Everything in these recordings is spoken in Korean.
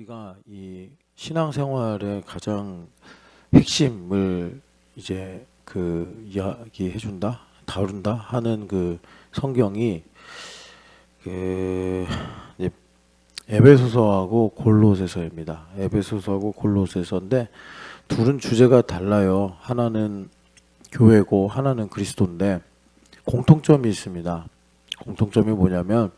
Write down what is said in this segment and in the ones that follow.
우리가 이 신앙생활의 가장 핵심을 이제 그 이야기해 준다, 다룬다 하는 그 성경이 그 이제 에베소서하고 골로새서입니다. 에베소서하고 골로새서인데 둘은 주제가 달라요. 하나는 교회고 하나는 그리스도인데 공통점이 있습니다. 공통점이 뭐냐면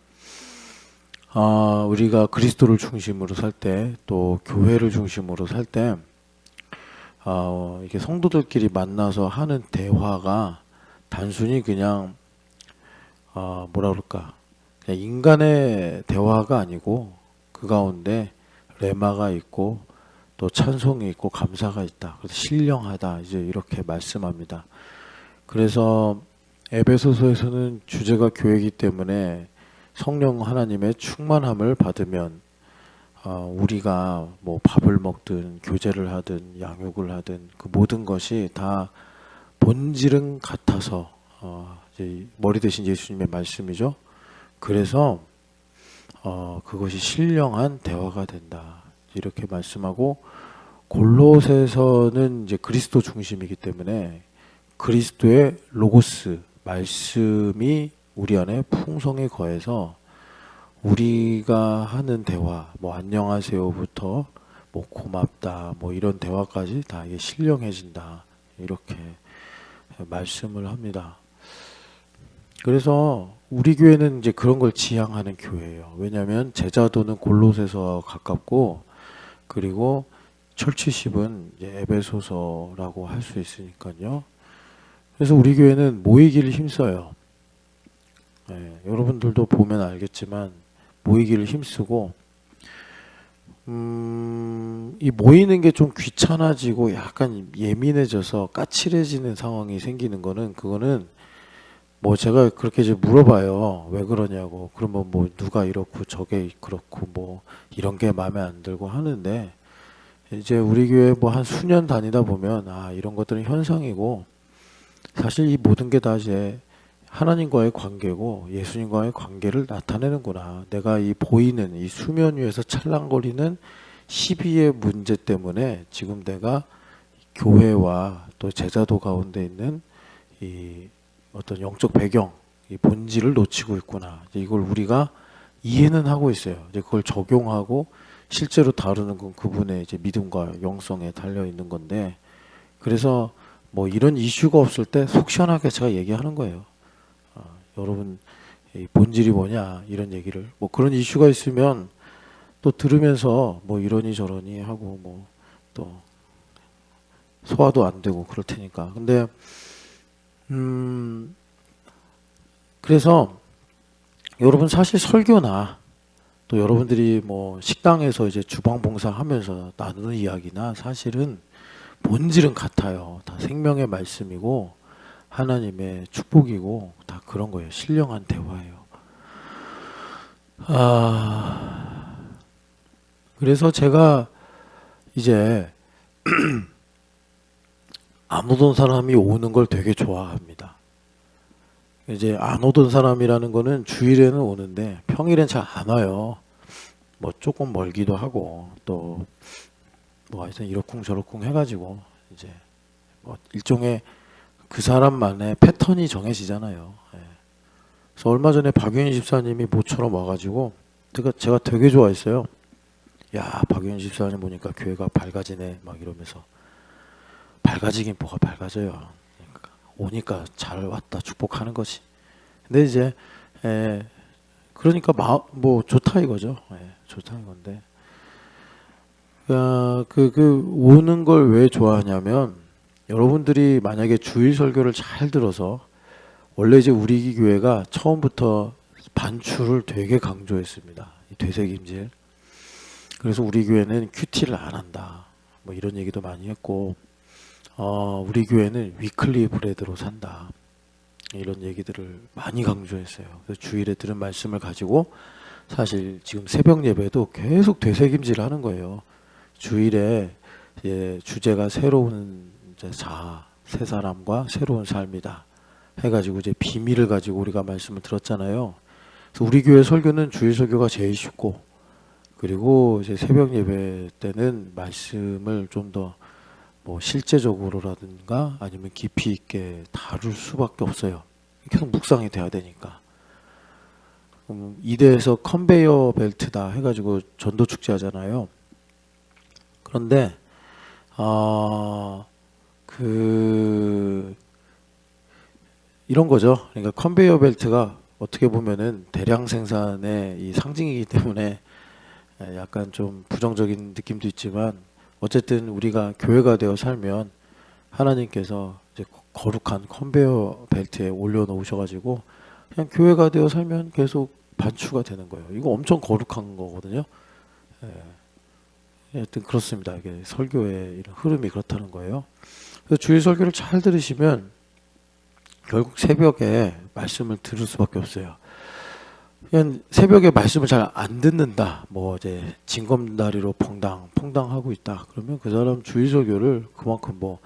우리가 그리스도를 중심으로 살 때, 또 교회를 중심으로 살 때, 이게 성도들끼리 만나서 하는 대화가 단순히 그냥, 뭐라 그럴까, 그냥 인간의 대화가 아니고, 그 가운데 레마가 있고, 또 찬송이 있고, 감사가 있다. 그래서 신령하다. 이제 이렇게 말씀합니다. 그래서 에베소서에서는 주제가 교회이기 때문에 성령 하나님의 충만함을 받으면 우리가 뭐 밥을 먹든 교제를 하든 양육을 하든 그 모든 것이 다 본질은 같아서 이제 머리 대신 예수님의 말씀이죠. 그래서 그것이 신령한 대화가 된다. 이렇게 말씀하고 골로새서는 이제 그리스도 중심이기 때문에 그리스도의 로고스 말씀이 우리 안에 풍성에 거해서 우리가 하는 대화, 뭐 안녕하세요부터 뭐 고맙다, 뭐 이런 대화까지 다 이게 신령해진다. 이렇게 말씀을 합니다. 그래서 우리 교회는 이제 그런 걸 지향하는 교회예요. 왜냐하면 제자도는 골로새서와 가깝고, 그리고 철치십은 이제 에베소서라고 할 수 있으니까요. 그래서 우리 교회는 모이기를 힘써요. 네, 여러분들도 보면 알겠지만 모이기를 힘쓰고 이 모이는 게 좀 귀찮아지고 약간 예민해져서 까칠해지는 상황이 생기는 거는 그거는 뭐 제가 그렇게 이제 물어봐요. 왜 그러냐고. 그러면 뭐 누가 이렇고 저게 그렇고 뭐 이런 게 마음에 안 들고 하는데 이제 우리 교회 뭐 한 수년 다니다 보면 이런 것들은 현상이고 사실 이 모든 게 다 이제 하나님과의 관계고 예수님과의 관계를 나타내는구나. 내가 이 보이는 이 수면 위에서 찰랑거리는 시비의 문제 때문에 지금 내가 교회와 또 제자도 가운데 있는 이 어떤 영적 배경, 이 본질을 놓치고 있구나. 이걸 우리가 이해는 하고 있어요. 이제 그걸 적용하고 실제로 다루는 건 그분의 이제 믿음과 영성에 달려 있는 건데, 그래서 뭐 이런 이슈가 없을 때 속 시원하게 제가 얘기하는 거예요. 여러분 이 본질이 뭐냐 이런 얘기를 뭐 그런 이슈가 있으면 또 들으면서 뭐 이러니 저러니 하고 뭐 또 소화도 안 되고 그럴 테니까. 근데 그래서 여러분 사실 설교나 또 여러분들이 뭐 식당에서 이제 주방 봉사하면서 나누는 이야기나 사실은 본질은 같아요. 다 생명의 말씀이고 하나님의 축복이고 다 그런 거예요. 신령한 대화예요. 그래서 제가 이제 안 오던 사람이 오는 걸 되게 좋아합니다. 이제 안 오던 사람이라는 거는 주일에는 오는데 평일엔 잘 안 와요. 뭐 조금 멀기도 하고 또 뭐 하여튼 이러쿵저러쿵 해가지고 이제 뭐 일종의 그 사람만의 패턴이 정해지잖아요. 예. 그래서 얼마 전에 박윤희 집사님이 모처럼 와가지고 제가 되게 좋아했어요. 야, 박윤희 집사님 보니까 교회가 밝아지네 막 이러면서. 밝아지긴 뭐가 밝아져요. 그러니까 오니까 잘 왔다 축복하는 거지. 근데 이제 그러니까 뭐 좋다 이거죠. 좋다 이건데 오는 걸 왜 좋아하냐면 여러분들이 만약에 주일 설교를 잘 들어서 원래 이제 우리 교회가 처음부터 반출을 되게 강조했습니다. 이 되새김질. 그래서 우리 교회는 큐티를 안 한다. 뭐 이런 얘기도 많이 했고, 우리 교회는 위클리 브레드로 산다. 이런 얘기들을 많이 강조했어요. 그래서 주일에 들은 말씀을 가지고 사실 지금 새벽 예배도 계속 되새김질 하는 거예요. 주일에 주제가 새로운 이제 새 사람과 새로운 삶이다 해가지고 이제 비밀을 가지고 우리가 말씀을 들었잖아요. 그래서 우리 교회 설교는 주일 설교가 제일 쉽고 그리고 이제 새벽 예배 때는 말씀을 좀 더 뭐 실제적으로라든가 아니면 깊이 있게 다룰 수밖에 없어요. 계속 묵상이 돼야 되니까. 이대에서 컨베이어 벨트다 해가지고 전도 축제 하잖아요. 그런데 그 이런 거죠. 그러니까 컨베이어 벨트가 어떻게 보면은 대량 생산의 이 상징이기 때문에 약간 좀 부정적인 느낌도 있지만 어쨌든 우리가 교회가 되어 살면 하나님께서 이제 거룩한 컨베이어 벨트에 올려놓으셔가지고 그냥 교회가 되어 살면 계속 반추가 되는 거예요. 이거 엄청 거룩한 거거든요. 하여튼 그렇습니다. 이게 설교의 이런 흐름이 그렇다는 거예요. 그래서 주일 설교를 잘 들으시면 결국 새벽에 말씀을 들을 수밖에 없어요. 그냥 새벽에 말씀을 잘 안 듣는다. 뭐 이제 징검다리로 퐁당하고 있다. 그러면 그 사람 주일 설교를 그만큼 뭐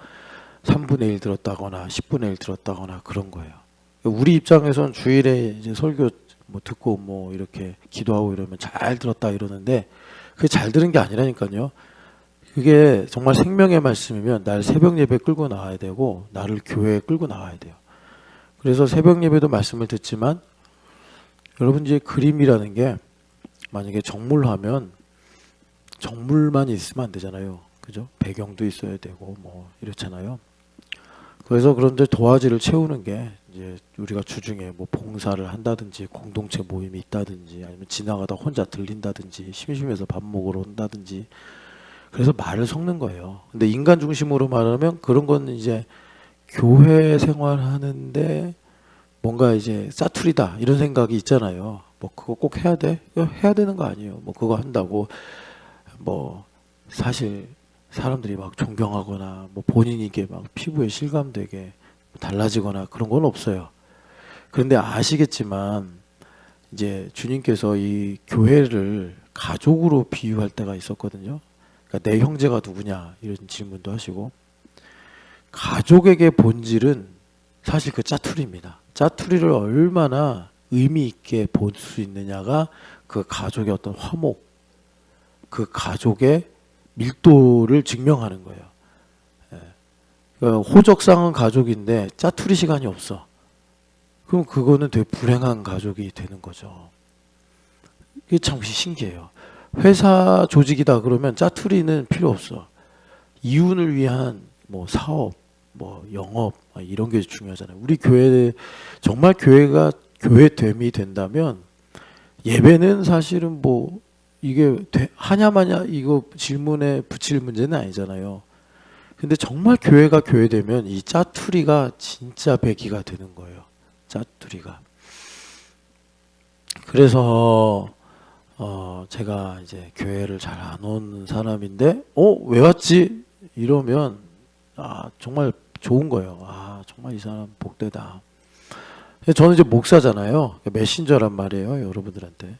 3분의 1 들었다거나 10분의 1 들었다거나 그런 거예요. 우리 입장에선 주일에 이제 설교 뭐 듣고 뭐 이렇게 기도하고 이러면 잘 들었다 이러는데 그게 잘 들은 게 아니라니까요. 그게 정말 생명의 말씀이면 날 새벽 예배 끌고 나와야 되고 나를 교회에 끌고 나와야 돼요. 그래서 새벽 예배도 말씀을 듣지만 여러분 이제 그림이라는 게 만약에 정물하면 정물만 있으면 안 되잖아요. 그죠? 배경도 있어야 되고 뭐 이렇잖아요. 그래서 그런데 도화지를 채우는 게 이제 우리가 주중에 뭐 봉사를 한다든지 공동체 모임이 있다든지 아니면 지나가다 혼자 들린다든지 심심해서 밥 먹으러 온다든지 그래서 말을 섞는 거예요. 근데 인간 중심으로 말하면 그런 건 이제 교회 생활하는데 뭔가 이제 사투리다 이런 생각이 있잖아요. 뭐 그거 꼭 해야 돼? 이거 해야 되는 거 아니에요. 뭐 그거 한다고 뭐 사실 사람들이 막 존경하거나 뭐 본인이 이게 막 피부에 실감되게 달라지거나 그런 건 없어요. 그런데 아시겠지만 이제 주님께서 이 교회를 가족으로 비유할 때가 있었거든요. 그러니까 내 형제가 누구냐 이런 질문도 하시고 가족에게 본질은 사실 그 짜투리입니다. 짜투리를 얼마나 의미 있게 볼 수 있느냐가 그 가족의 어떤 화목, 그 가족의 밀도를 증명하는 거예요. 그러니까 호적상은 가족인데 짜투리 시간이 없어. 그럼 그거는 되게 불행한 가족이 되는 거죠. 이게 참 신기해요. 회사 조직이다 그러면 짜투리는 필요 없어. 이윤을 위한 뭐 사업, 뭐 영업 이런 게 중요하잖아요. 우리 교회 정말 교회가 교회됨이 된다면 예배는 사실은 뭐 이게 하냐마냐 이거 질문에 붙일 문제는 아니잖아요. 근데 정말 교회가 교회되면 이 짜투리가 진짜 배기가 되는 거예요. 짜투리가. 그래서 제가 이제 교회를 잘 안 오는 사람인데 왜 왔지? 이러면 정말 좋은 거예요. 정말 이 사람 복되다. 저는 이제 목사잖아요. 메신저란 말이에요, 여러분들한테.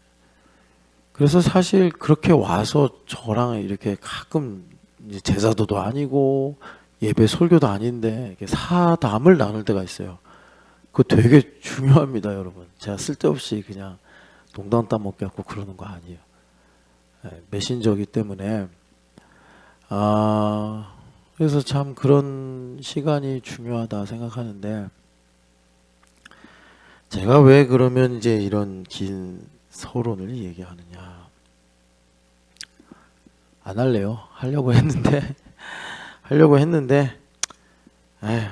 그래서 사실 그렇게 와서 저랑 이렇게 가끔 이제 제자도도 아니고 예배 설교도 아닌데 이렇게 사담을 나눌 때가 있어요. 그거 되게 중요합니다, 여러분. 제가 쓸데없이 그냥 농담 따먹게 하고 그러는 거 아니에요. 메신저기 때문에 그래서 참 그런 시간이 중요하다 생각하는데 제가 왜 그러면 이제 이런 긴 서론을 얘기하느냐. 안 할래요. 하려고 했는데 에휴,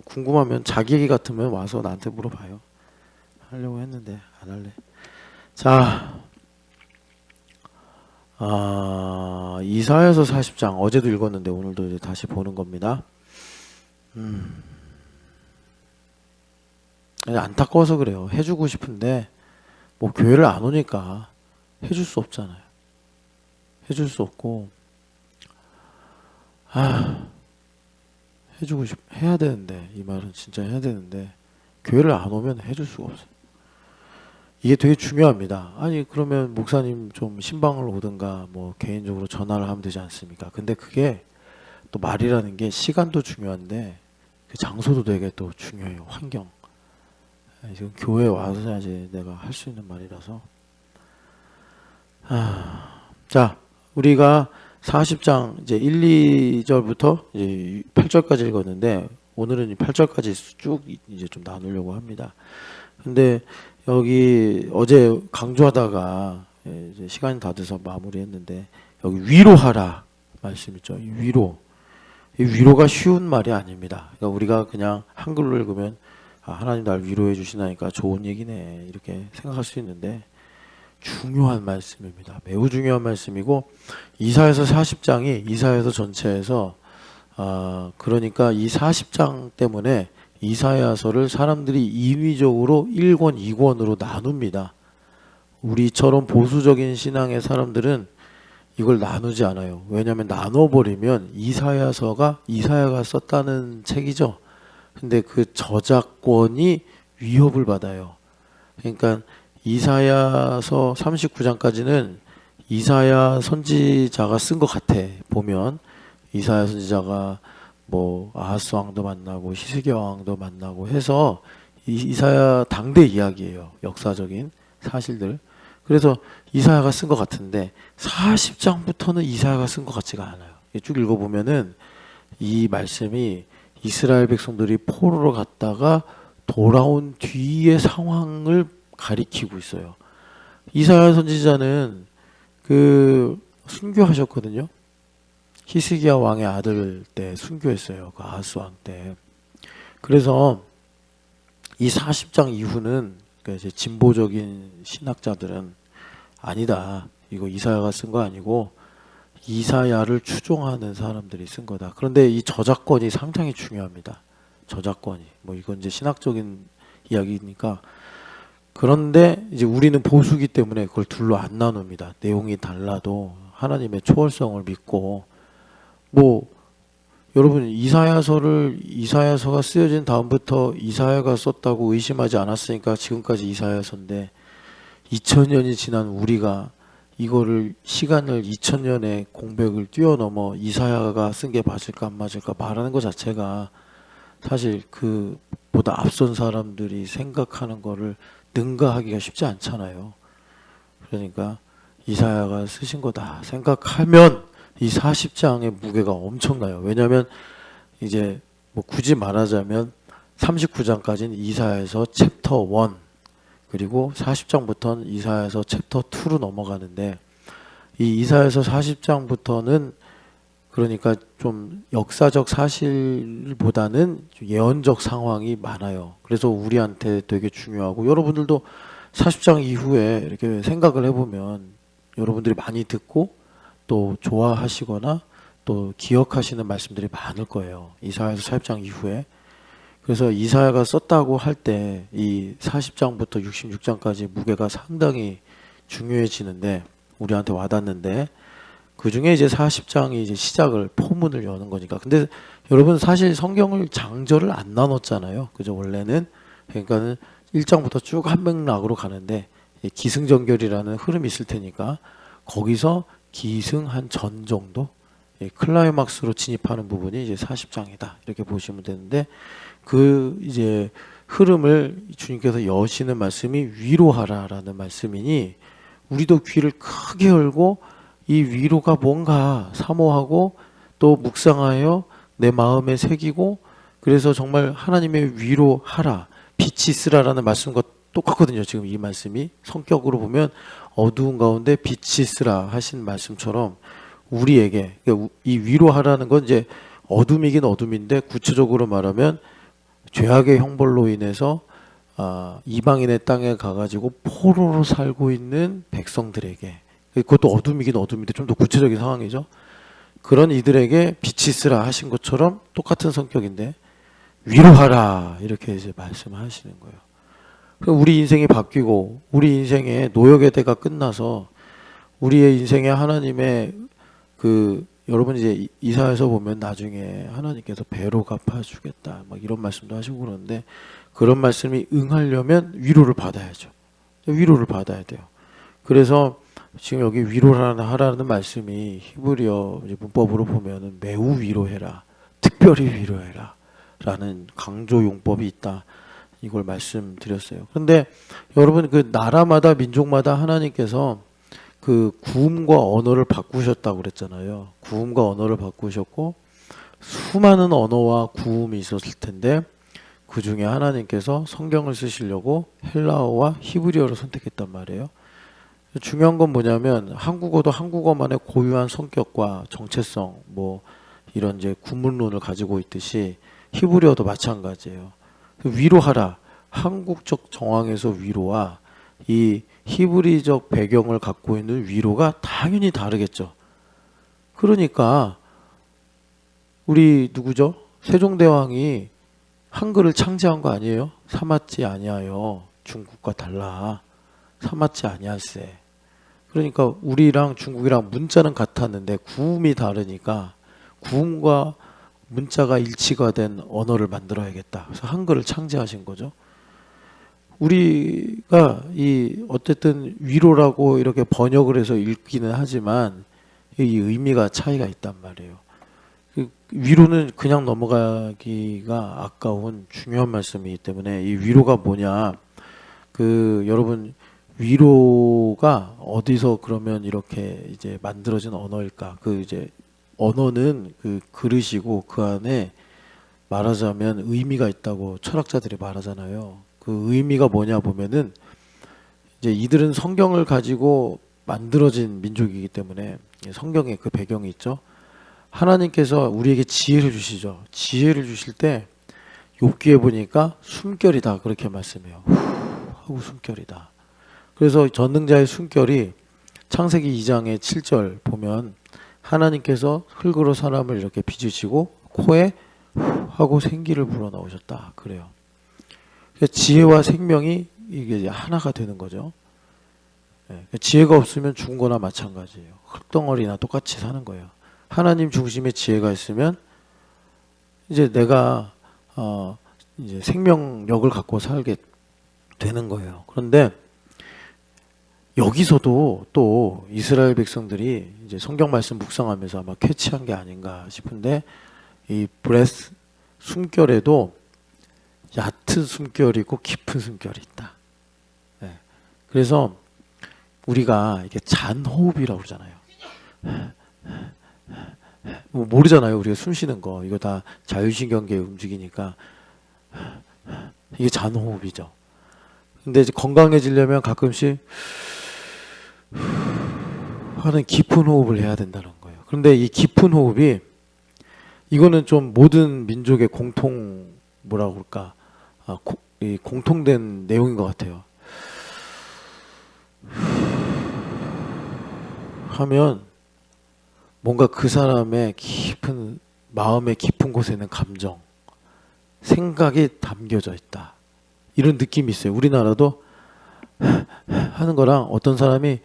궁금하면 자기 얘기 같으면 와서 나한테 물어봐요. 하려고 했는데 안 할래. 자, 이사야서 40장 어제도 읽었는데 오늘도 이제 다시 보는 겁니다. 안타까워서 그래요. 해주고 싶은데 뭐 교회를 안 오니까 해줄 수 없잖아요. 해줄 수 없고 해야 되는데 이 말은 진짜 해야 되는데 교회를 안 오면 해줄 수가 없어요. 이게 되게 중요합니다. 아니 그러면 목사님 좀 신방을 오든가 뭐 개인적으로 전화를 하면 되지 않습니까? 근데 그게 또 말이라는 게 시간도 중요한데 그 장소도 되게 또 중요해요. 환경. 지금 교회에 와서 이제 내가 할 수 있는 말이라서 자, 우리가 40장 이제 1, 2절부터 이제 8절까지 읽었는데 오늘은 8절까지 쭉 이제 좀 나누려고 합니다. 근데 여기 어제 강조하다가 이제 시간이 다 돼서 마무리했는데 여기 위로하라 말씀 있죠. 이 위로가 쉬운 말이 아닙니다. 그러니까 우리가 그냥 한글로 읽으면 하나님 날 위로해 주시나니까 좋은 얘기네 이렇게 생각할 수 있는데 중요한 말씀입니다. 매우 중요한 말씀이고 이사야서 40장이 이사야서 전체에서 그러니까 이 40장 때문에 이사야서를 사람들이 인위적으로 1권, 2권으로 나눕니다. 우리처럼 보수적인 신앙의 사람들은 이걸 나누지 않아요. 왜냐하면 나눠버리면 이사야가 썼다는 책이죠. 근데 그 저작권이 위협을 받아요. 그러니까 이사야서 39장까지는 이사야 선지자가 쓴 것 같아. 보면 이사야 선지자가 뭐 아하스 왕도 만나고 히스기야 왕도 만나고 해서 이사야 당대 이야기예요. 역사적인 사실들. 그래서 이사야가 쓴 것 같은데 40장부터는 이사야가 쓴 것 같지가 않아요. 쭉 읽어보면은 이 말씀이 이스라엘 백성들이 포로로 갔다가 돌아온 뒤의 상황을 가리키고 있어요. 이사야 선지자는 그 순교하셨거든요. 히스기야 왕의 아들 때 순교했어요. 그 아하스 왕 때. 그래서 이 40장 이후는 그러니까 이제 진보적인 신학자들은 아니다. 이거 이사야가 쓴 거 아니고 이사야를 추종하는 사람들이 쓴 거다. 그런데 이 저작권이 상당히 중요합니다. 저작권이. 뭐 이건 이제 신학적인 이야기니까. 그런데 이제 우리는 보수기 때문에 그걸 둘로 안 나눕니다. 내용이 달라도 하나님의 초월성을 믿고 뭐 여러분 이사야서가 쓰여진 다음부터 이사야가 썼다고 의심하지 않았으니까 지금까지 이사야서인데 2000년이 지난 우리가 이거를 시간을 2000년의 공백을 뛰어넘어 이사야가 쓴 게 맞을까 안 맞을까 말하는 것 자체가 사실 그보다 앞선 사람들이 생각하는 거를 능가하기가 쉽지 않잖아요. 그러니까 이사야가 쓰신 거다 생각하면 이 40장의 무게가 엄청나요. 왜냐하면 이제 뭐 굳이 말하자면 39장까지는 이사야에서 챕터 1 그리고 40장부터는 이사야에서 챕터 2로 넘어가는데 이 이사야에서 40장부터는 그러니까 좀 역사적 사실보다는 예언적 상황이 많아요. 그래서 우리한테 되게 중요하고 여러분들도 40장 이후에 이렇게 생각을 해보면 여러분들이 많이 듣고 또 좋아하시거나 또 기억하시는 말씀들이 많을 거예요. 이사야서 40장 이후에. 그래서 이사야가 썼다고 할 때 이 40장부터 66장까지 무게가 상당히 중요해지는데 우리한테 와닿는데 그 중에 이제 40장이 이제 시작을 포문을 여는 거니까. 근데 여러분 사실 성경을 장절을 안 나눴잖아요. 그죠? 원래는. 그러니까는 1장부터 쭉 한 맥락으로 가는데 기승전결이라는 흐름이 있을 테니까 거기서 기승 한 전 정도 클라이막스로 진입하는 부분이 이제 40장이다. 이렇게 보시면 되는데 그 이제 흐름을 주님께서 여시는 말씀이 위로하라라는 말씀이니 우리도 귀를 크게 열고 이 위로가 뭔가 사모하고 또 묵상하여 내 마음에 새기고 그래서 정말 하나님의 위로하라 빛이 있으라라는 말씀과 똑같거든요. 지금 이 말씀이 성격으로 보면 어두운 가운데 빛이 있으라 하신 말씀처럼 우리에게 이 위로하라는 건 이제 어둠이긴 어둠인데 구체적으로 말하면 죄악의 형벌로 인해서 이방인의 땅에 가가지고 포로로 살고 있는 백성들에게 그것도 어둠이긴 어둠인데 좀 더 구체적인 상황이죠. 그런 이들에게 빛이 있으라 하신 것처럼 똑같은 성격인데 위로하라 이렇게 이제 말씀하시는 거예요. 우리 인생이 바뀌고 우리 인생의 노역의 때가 끝나서 우리의 인생에 하나님의 여러분 이제 이사야서 보면 나중에 하나님께서 배로 갚아주겠다 막 이런 말씀도 하시고 그러는데 그런 말씀이 응하려면 위로를 받아야죠. 위로를 받아야 돼요. 그래서 지금 여기 위로하라는 말씀이 히브리어 문법으로 보면은 매우 위로해라, 특별히 위로해라 라는 강조 용법이 있다. 이걸 말씀드렸어요. 그런데 여러분 그 나라마다 민족마다 하나님께서 그 구음과 언어를 바꾸셨다고 그랬잖아요. 구음과 언어를 바꾸셨고 수많은 언어와 구음이 있었을 텐데 그 중에 하나님께서 성경을 쓰시려고 헬라어와 히브리어를 선택했단 말이에요. 중요한 건 뭐냐면 한국어도 한국어만의 고유한 성격과 정체성 뭐 이런 이제 구문론을 가지고 있듯이 히브리어도 마찬가지예요. 위로하라. 한국적 정황에서 위로와 이 히브리적 배경을 갖고 있는 위로가 당연히 다르겠죠. 그러니까 우리 누구죠? 세종대왕이 한글을 창제한 거 아니에요? 사맞지 아니하여 중국과 달라. 사맞지 아니할세. 그러니까 우리랑 중국이랑 문자는 같았는데 구음이 다르니까 구음과 문자가 일치가 된 언어를 만들어야겠다. 그래서 한글을 창제하신 거죠. 우리가 이 어쨌든 위로라고 이렇게 번역을 해서 읽기는 하지만 이 의미가 차이가 있단 말이에요. 위로는 그냥 넘어가기가 아까운 중요한 말씀이기 때문에 이 위로가 뭐냐, 여러분 위로가 어디서 그러면 이렇게 이제 만들어진 언어일까? 이제 언어는 그릇이고 그 안에 말하자면 의미가 있다고 철학자들이 말하잖아요. 그 의미가 뭐냐 보면은 이제 이들은 성경을 가지고 만들어진 민족이기 때문에 성경에 그 배경이 있죠. 하나님께서 우리에게 지혜를 주시죠. 지혜를 주실 때 욥기에 보니까 숨결이다 그렇게 말씀해요. 하고 숨결이다. 그래서 전능자의 숨결이 창세기 2장의 7절 보면 하나님께서 흙으로 사람을 이렇게 빚으시고 코에 하고 생기를 불어넣으셨다 그래요. 지혜와 생명이 이게 이제 하나가 되는 거죠. 지혜가 없으면 죽은 거나 마찬가지예요. 흙덩어리나 똑같이 사는 거예요. 하나님 중심의 지혜가 있으면 이제 내가 이제 생명력을 갖고 살게 되는 거예요. 그런데 여기서도 또 이스라엘 백성들이 이제 성경 말씀 묵상하면서 아마 캐치한 게 아닌가 싶은데 이 브레스 숨결에도 얕은 숨결이 있고 깊은 숨결이 있다. 네. 그래서 우리가 이게 잔호흡이라고 그러잖아요. 뭐 모르잖아요. 우리가 숨 쉬는 거. 이거 다 자율신경계 움직이니까 이게 잔호흡이죠. 근데 이제 건강해지려면 가끔씩 하는 깊은 호흡을 해야 된다는 거예요. 그런데 이 깊은 호흡이 이거는 좀 모든 민족의 뭐라고 그럴까? 이 공통된 내용인 것 같아요. 하면 뭔가 그 사람의 깊은 마음의 깊은 곳에 있는 감정, 생각이 담겨져 있다. 이런 느낌이 있어요. 우리나라도 하는 거랑 어떤 사람이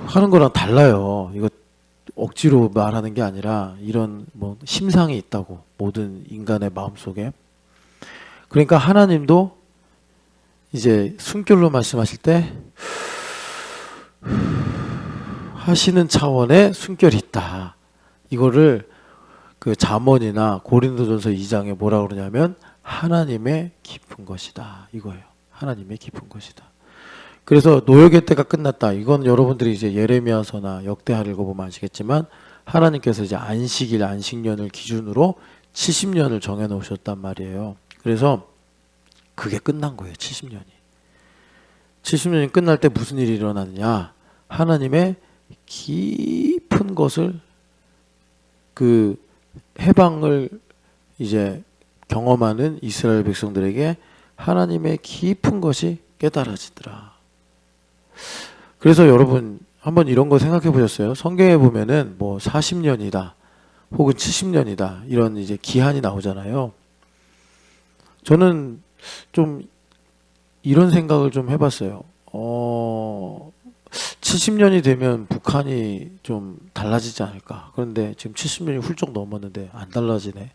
하는 거랑 달라요. 이거 억지로 말하는 게 아니라 이런 뭐 심상이 있다고 모든 인간의 마음속에. 그러니까 하나님도 이제 숨결로 말씀하실 때 하시는 차원의 숨결이 있다. 이거를 그 잠언이나 고린도전서 2장에 뭐라 그러냐면 하나님의 깊은 것이다. 이거예요. 하나님의 깊은 것이다. 그래서 노역의 때가 끝났다. 이건 여러분들이 이제 예레미야서나 역대하를 읽어보면 아시겠지만 하나님께서 이제 안식일, 안식년을 기준으로 70년을 정해 놓으셨단 말이에요. 그래서 그게 끝난 거예요. 70년이. 70년이 끝날 때 무슨 일이 일어나느냐? 하나님의 깊은 것을 해방을 이제 경험하는 이스라엘 백성들에게 하나님의 깊은 것이 깨달아지더라. 그래서 여러분 한번 이런 거 생각해 보셨어요? 성경에 보면은 뭐 40년이다 혹은 70년이다 이런 이제 기한이 나오잖아요. 저는 좀 이런 생각을 좀 해봤어요. 70년이 되면 북한이 좀 달라지지 않을까. 그런데 지금 70년이 훌쩍 넘었는데 안 달라지네.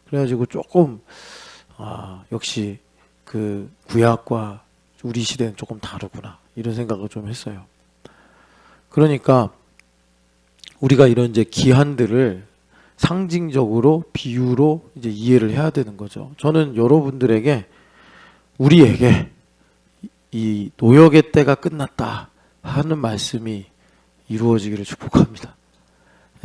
그래가지고 조금 역시 그 구약과 우리 시대는 조금 다르구나 이런 생각을 좀 했어요. 그러니까 우리가 이런 이제 기한들을 상징적으로 비유로 이제 이해를 해야 되는 거죠. 저는 여러분들에게 우리에게 이 노역의 때가 끝났다. 하는 말씀이 이루어지기를 축복합니다.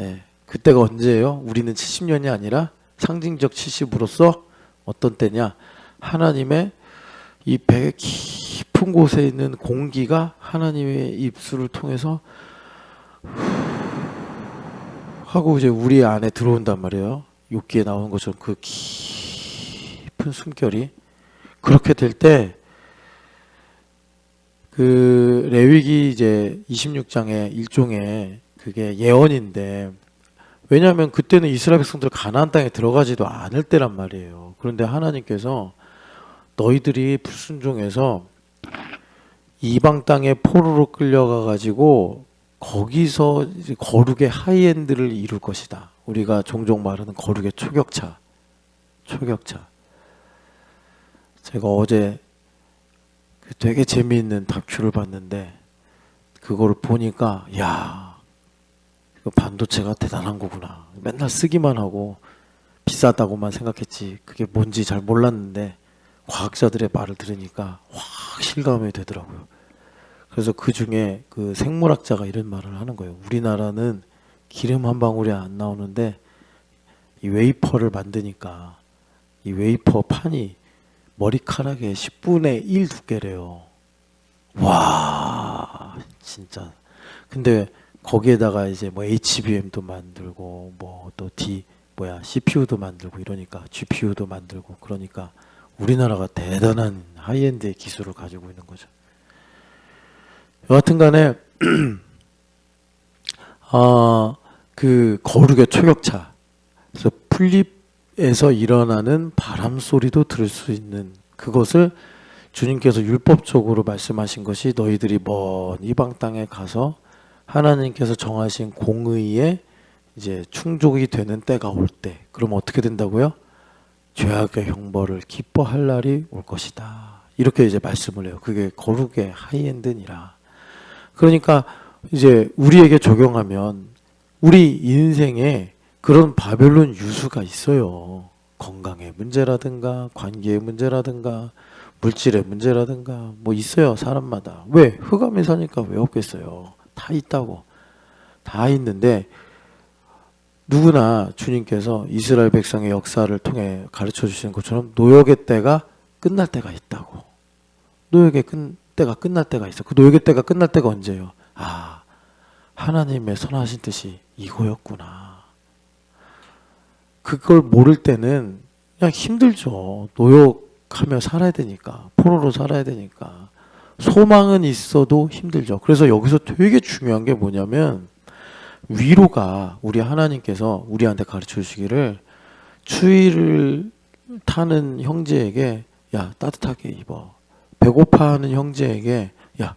예, 그때가 언제예요? 우리는 70년이 아니라 상징적 70으로서 어떤 때냐? 하나님의 이 배 깊은 곳에 있는 공기가 하나님의 입술을 통해서 하고 이제 우리 안에 들어온단 말이에요. 욥기에 나오는 것처럼 그 깊은 숨결이 그렇게 될 때 그 레위기 이제 26장의 일종의 그게 예언인데 왜냐하면 그때는 이스라엘 백성들 가나안 땅에 들어가지도 않을 때란 말이에요. 그런데 하나님께서 너희들이 불순종해서 이방 땅에 포로로 끌려가 가지고 거기서 이제 거룩의 하이엔드를 이룰 것이다. 우리가 종종 말하는 거룩의 초격차. 제가 어제 되게 재미있는 다큐를 봤는데 그거를 보니까 야, 이거 반도체가 대단한 거구나. 맨날 쓰기만 하고 비싸다고만 생각했지 그게 뭔지 잘 몰랐는데 과학자들의 말을 들으니까 확 실감이 되더라고요. 그래서 그 중에 그 생물학자가 이런 말을 하는 거예요. 우리나라는 기름 한 방울이 안 나오는데 이 웨이퍼를 만드니까 이 웨이퍼 판이 머리카락의 10분의 1 두께래요. 와, 진짜. 근데 거기에다가 이제 뭐 HBM도 만들고 뭐 또 CPU도 만들고 이러니까 GPU도 만들고 그러니까 우리나라가 대단한 하이엔드의 기술을 가지고 있는 거죠. 여하튼 간에 그 거룩의 초격차. 그래서 풀잎에서 일어나는 바람 소리도 들을 수 있는 그것을 주님께서 율법적으로 말씀하신 것이 너희들이 먼 이방 땅에 가서 하나님께서 정하신 공의에 이제 충족이 되는 때가 올 때, 그럼 어떻게 된다고요? 죄악의 형벌을 기뻐할 날이 올 것이다. 이렇게 이제 말씀을 해요. 그게 거룩의 하이엔드니라. 그러니까 이제 우리에게 적용하면 우리 인생에 그런 바벨론 유수가 있어요. 건강의 문제라든가 관계의 문제라든가 물질의 문제라든가 뭐 있어요. 사람마다. 왜? 흑암에 사니까 왜 없겠어요. 다 있다고. 다 있는데 누구나 주님께서 이스라엘 백성의 역사를 통해 가르쳐 주시는 것처럼 노역의 때가 끝날 때가 있다고. 노역의 때가 끝날 때가 있어. 그 노역의 때가 끝날 때가 언제예요? 아, 하나님의 선하신 뜻이 이거였구나. 그걸 모를 때는 그냥 힘들죠. 노역하며 살아야 되니까. 포로로 살아야 되니까. 소망은 있어도 힘들죠. 그래서 여기서 되게 중요한 게 뭐냐면 위로가 우리 하나님께서 우리한테 가르쳐 주시기를 추위를 타는 형제에게 야 따뜻하게 입어. 배고파하는 형제에게 야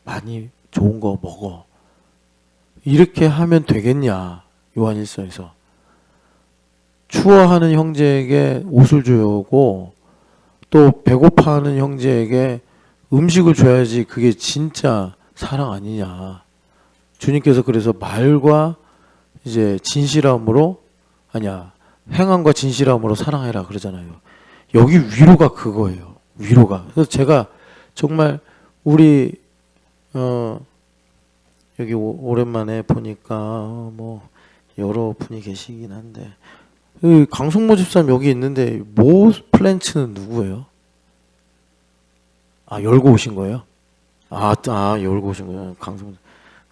많이 좋은 거 먹어. 이렇게 하면 되겠냐. 요한일서에서. 추워하는 형제에게 옷을 주고 또 배고파하는 형제에게 음식을 줘야지 그게 진짜 사랑 아니냐. 주님께서 그래서 말과 이제 진실함으로 아니야 행함과 진실함으로 사랑해라 그러잖아요. 여기 위로가 그거예요. 위로가. 그래서 제가 정말 우리 여기 오랜만에 보니까 뭐 여러 분이 계시긴 한데 강성모 집사님 여기 있는데 모 플랜츠는 누구예요? 아 열고 오신 거예요? 아 열고 오신 거예요.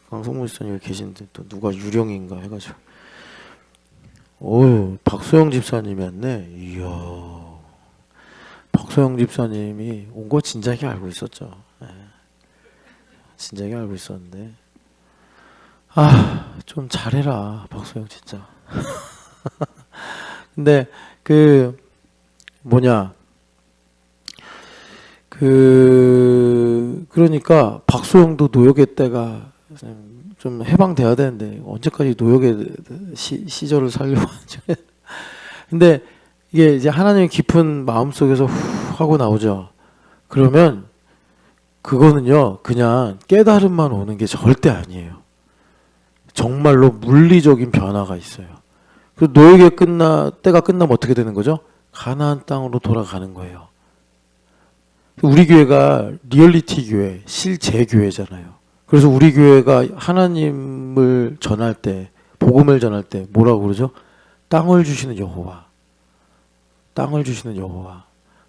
강성모 집사님 여기 계신데 또 누가 유령인가 해가지고 박소영 집사님이었네. 이야 박소영 집사님이 온 거 진작에 알고 있었죠. 네. 진작에 알고 있었는데 좀 잘해라 박소영 진짜. 근데 그러니까 박소영도 노역의 때가 좀 해방돼야 되는데 언제까지 노역의 시절을 살려고 하죠. 근데 이게 이제 하나님의 깊은 마음 속에서 후 하고 나오죠. 그러면 그거는요 그냥 깨달음만 오는 게 절대 아니에요. 정말로 물리적인 변화가 있어요. 그 노역의 때가 끝나면 어떻게 되는 거죠? 가나안 땅으로 돌아가는 거예요. 우리 교회가 리얼리티 교회, 실제 교회잖아요. 그래서 우리 교회가 하나님을 전할 때, 복음을 전할 때 뭐라고 그러죠? 땅을 주시는 여호와, 땅을 주시는 여호와.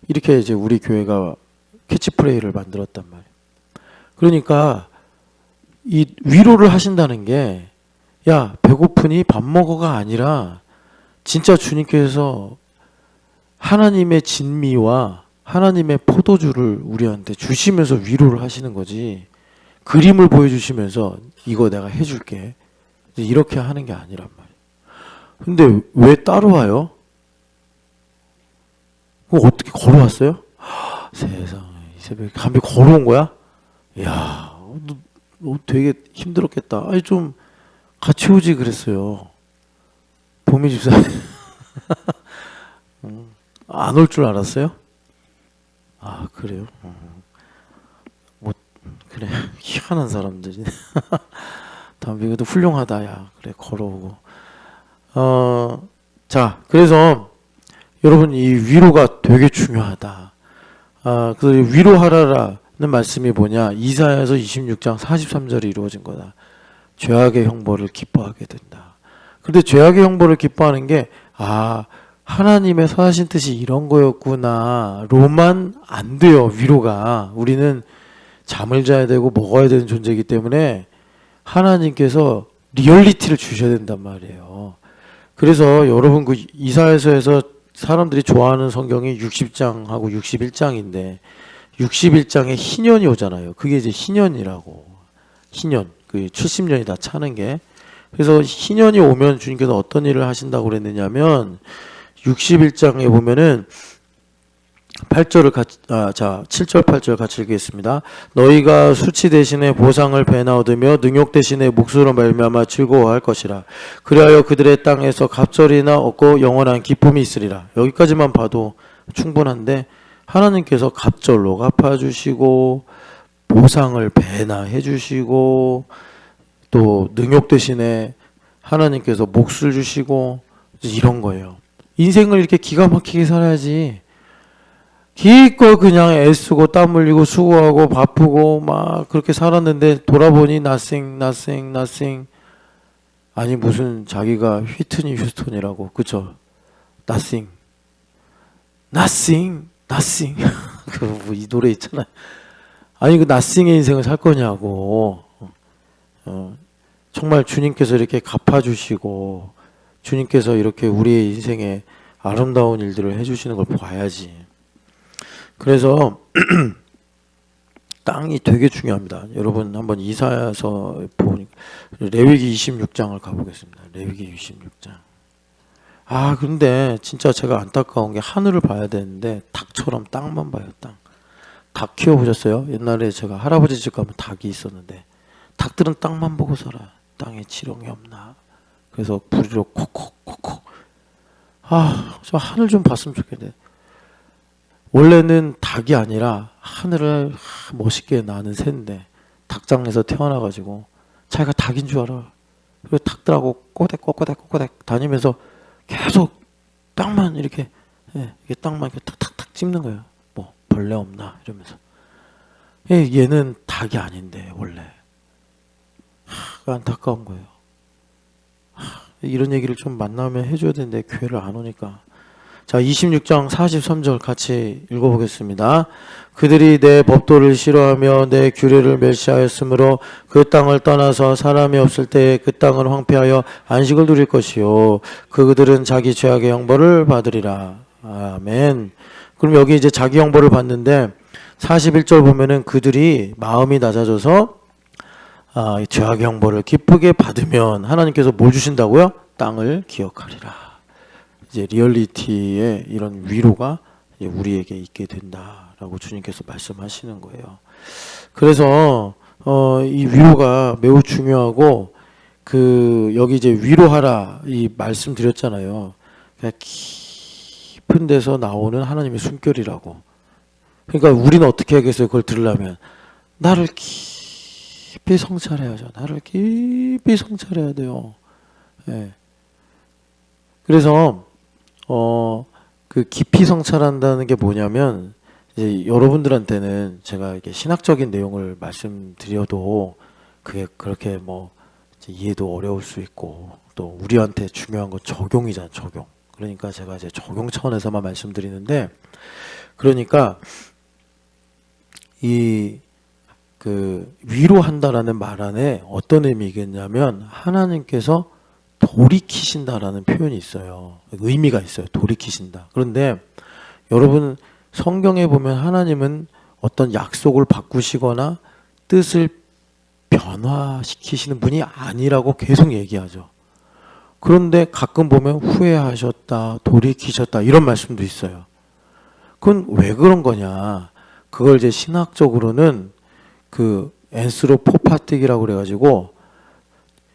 이렇게 이제 우리 교회가 캐치프레이를 만들었단 말이에요. 그러니까 이 위로를 하신다는 게, 야 배고프니 밥 먹어가 아니라 진짜 주님께서 하나님의 진미와 하나님의 포도주를 우리한테 주시면서 위로를 하시는 거지, 그림을 보여주시면서 이거 내가 해줄게 이렇게 하는 게 아니란 말이에요. 근데 왜 따로 그거 어떻게 걸어왔어요? 세상에, 이 새벽에 감히 걸어온 거야? 이야, 너 되게 힘들었겠다. 아니 좀 같이 오지 그랬어요. 보미 집사님. 안 올 줄 알았어요? 아 그래요? 뭐 그래, 희한한 사람들이. 담비가도 훌륭하다. 야 그래, 걸어오고. 자, 그래서 여러분 이 위로가 되게 중요하다. 그래서 위로하라라는 말씀이 뭐냐? 이사야서 26장 43절이 이루어진 거다. 죄악의 형벌을 기뻐하게 된다. 근데 죄악의 형벌을 기뻐하는 게, 하나님의 선하신 뜻이 이런 거였구나 로만 안 돼요. 위로가, 우리는 잠을 자야 되고 먹어야 되는 존재이기 때문에 하나님께서 리얼리티를 주셔야 된단 말이에요. 그래서 여러분 그 이사야서에서 사람들이 좋아하는 성경이 60장하고 61장인데 61장에 희년이 오잖아요. 그게 이제 희년이라고. 희년, 그 70년이 다 차는 게. 그래서 희년이 오면 주님께서 어떤 일을 하신다고 그랬느냐면 61장에 보면은 8절을 7절 8절 같이 읽겠습니다. 너희가 수치 대신에 보상을 배나 얻으며 능욕 대신에 몫으로 말미암아 즐거워할 것이라. 그리하여 그들의 땅에서 갑절이나 얻고 영원한 기쁨이 있으리라. 여기까지만 봐도 충분한데 하나님께서 갑절로 갚아주시고 보상을 배나 해주시고 또 능욕 대신에 하나님께서 몫을 주시고 이런 거예요. 인생을 이렇게 기가 막히게 살아야지. 기껏 그냥 애쓰고 땀 흘리고 수고하고 바쁘고 막 그렇게 살았는데 돌아보니 nothing. 아니 무슨 자기가 휘트니 휴스턴이라고, 그쵸? nothing. 그 뭐 이 노래 있잖아요. 아니 그 nothing의 인생을 살 거냐고. 정말 주님께서 이렇게 갚아주시고 주님께서 이렇게 우리의 인생에 아름다운 일들을 해주시는 걸 봐야지. 그래서 땅이 되게 중요합니다. 여러분 한번 이사야서 보니까 레위기 26장을 가보겠습니다. 레위기 26장. 근데 진짜 제가 안타까운 게 하늘을 봐야 되는데 닭처럼 땅만 봐요. 닭 키워보셨어요? 옛날에 제가 할아버지 집 가면 닭이 있었는데 닭들은 땅만 보고 살아요. 땅에 지렁이 없나. 그래서 부리로 콕콕콕콕. 저 하늘 좀 봤으면 좋겠네. 원래는 닭이 아니라 하늘을 멋있게 나는 새인데 닭장에서 태어나가지고 자기가 닭인 줄 알아. 그리고 닭들하고 꼬댁 다니면서 계속 땅만 이렇게, 이게 땅만 이렇게 탁탁탁 찝는 거예요. 뭐 벌레 없나 이러면서. 얘는 닭이 아닌데 원래. 안타까운 거예요. 이런 얘기를 좀 만나면 해줘야 되는데 교회를 안 오니까. 자, 26장 43절 같이 읽어보겠습니다. 그들이 내 법도를 싫어하며 내 규례를 멸시하였으므로 그 땅을 떠나서 사람이 없을 때에 그 땅을 황폐하여 안식을 누릴 것이요 그들은 자기 죄악의 형벌을 받으리라. 아멘. 그럼 여기 이제 자기 형벌을 받는데 41절 보면은 그들이 마음이 낮아져서 죄악의 형벌을 기쁘게 받으면 하나님께서 뭘 주신다고요? 땅을 기억하리라. 이제 리얼리티의 이런 위로가 이제 우리에게 있게 된다라고 주님께서 말씀하시는 거예요. 그래서 이 위로가 매우 중요하고, 여기 이제 위로하라 이 말씀 드렸잖아요. 그냥 깊은 데서 나오는 하나님의 숨결이라고. 그러니까 우리는 어떻게 하겠어요? 그걸 들으려면 나를 깊이 성찰해야죠. 나를 깊이 성찰해야 돼요. 그래서 그 깊이 성찰한다는 게 뭐냐면, 이제 여러분들한테는 제가 이렇게 신학적인 내용을 말씀드려도 그게 그렇게 뭐 이제 이해도 어려울 수 있고 또 우리한테 중요한 건 적용이잖아, 적용. 그러니까 제가 이제 적용 차원에서만 말씀드리는데, 그러니까 이 그 위로한다라는 말 안에 어떤 의미겠냐면 하나님께서 돌이키신다라는 표현이 있어요. 의미가 있어요. 돌이키신다. 그런데 여러분 성경에 보면 하나님은 어떤 약속을 바꾸시거나 뜻을 변화시키시는 분이 아니라고 계속 얘기하죠. 그런데 가끔 보면 후회하셨다, 돌이키셨다 이런 말씀도 있어요. 그건 왜 그런 거냐? 그걸 이제 신학적으로는 그 앤스로포파틱이라고 그래가지고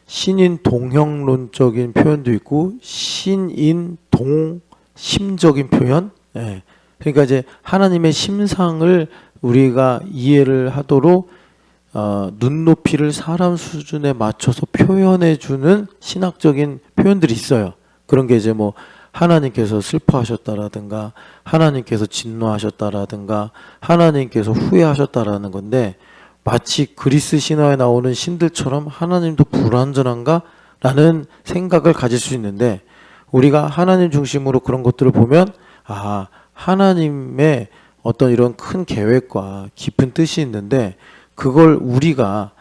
신인 동형론적인 표현도 있고 신인 동심적인 표현. 예. 그러니까 이제 하나님의 심상을 우리가 이해를 하도록 눈높이를 사람 수준에 맞춰서 표현해주는 신학적인 표현들이 있어요. 그런 게 이제 뭐 하나님께서 슬퍼하셨다라든가 하나님께서 진노하셨다라든가 하나님께서 후회하셨다라는 건데, 마치 그리스 신화에 나오는 신들처럼 하나님도 불완전한가? 라는 생각을 가질 수 있는데, 우리가 하나님 중심으로 그런 것들을 보면 하나님의 어떤 이런 큰 계획과 깊은 뜻이 있는데, 그걸 우리가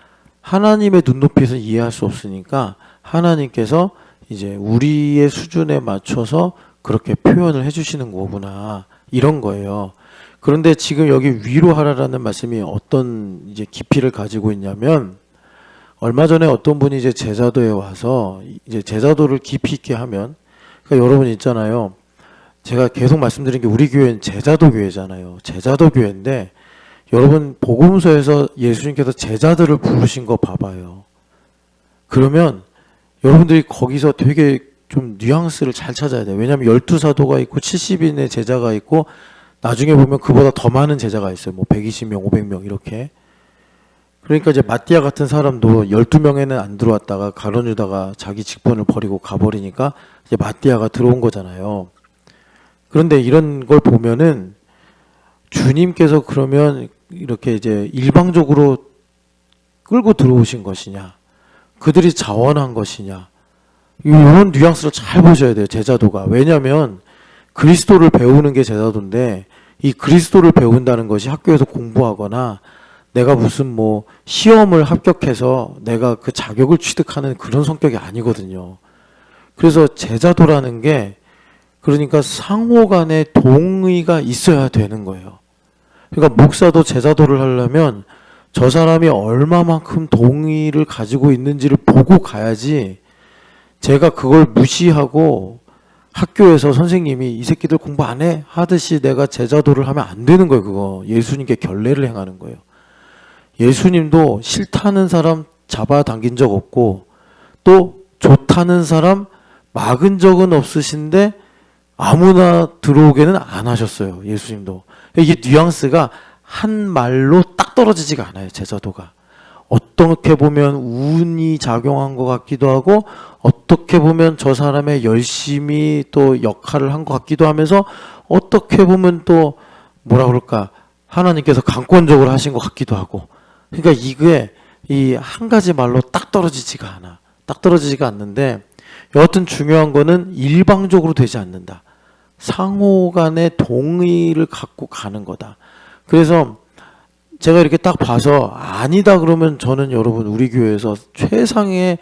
하나님의 눈높이에서 이해할 수 없으니까 하나님께서 이제 우리의 수준에 맞춰서 그렇게 표현을 해주시는 거구나, 이런 거예요. 그런데 지금 여기 위로하라라는 말씀이 어떤 이제 깊이를 가지고 있냐면, 얼마 전에 어떤 분이 이제 제자도에 와서 이제 제자도를 깊이 있게 하면, 그러니까 여러분 있잖아요. 제가 계속 말씀드린 게 우리 교회는 제자도 교회잖아요. 제자도 교회인데 여러분 복음서에서 예수님께서 제자들을 부르신 거 봐봐요. 그러면 여러분들이 거기서 되게 좀 뉘앙스를 잘 찾아야 돼요. 왜냐하면 12사도가 있고 70인의 제자가 있고 나중에 보면 그보다 더 많은 제자가 있어요. 뭐 120명, 500명 이렇게. 그러니까 이제 마띠아 같은 사람도 12명에는 안 들어왔다가 가룟 유다가 자기 직분을 버리고 가버리니까 이제 마띠아가 들어온 거잖아요. 그런데 이런 걸 보면은 주님께서 그러면 이렇게 이제 일방적으로 끌고 들어오신 것이냐, 그들이 자원한 것이냐, 이런 뉘앙스를 잘 보셔야 돼요. 제자도가. 왜냐하면 그리스도를 배우는 게 제자도인데, 이 그리스도를 배운다는 것이 학교에서 공부하거나 내가 무슨 뭐 시험을 합격해서 내가 그 자격을 취득하는 그런 성격이 아니거든요. 그래서 제자도라는 게 그러니까 상호 간의 동의가 있어야 되는 거예요. 그러니까 목사도 제자도를 하려면 저 사람이 얼마만큼 동의를 가지고 있는지를 보고 가야지, 제가 그걸 무시하고 학교에서 선생님이 이 새끼들 공부 안 해? 하듯이 내가 제자도를 하면 안 되는 거예요. 그거 예수님께 결례를 행하는 거예요. 예수님도 싫다는 사람 잡아당긴 적 없고 또 좋다는 사람 막은 적은 없으신데 아무나 들어오게는 안 하셨어요. 예수님도. 이게 뉘앙스가 한 말로 딱 떨어지지가 않아요. 제자도가. 어떻게 보면 운이 작용한 것 같기도 하고 어떻게 보면 저 사람의 열심히 또 역할을 한 것 같기도 하면서 어떻게 보면 또 뭐라 그럴까, 하나님께서 강권적으로 하신 것 같기도 하고. 그러니까 이게 이 한 가지 말로 딱 떨어지지가 않아. 딱 떨어지지가 않는데, 여하튼 중요한 거는 일방적으로 되지 않는다. 상호 간의 동의를 갖고 가는 거다. 그래서 제가 이렇게 딱 봐서 아니다 그러면 저는 여러분 우리 교회에서 최상의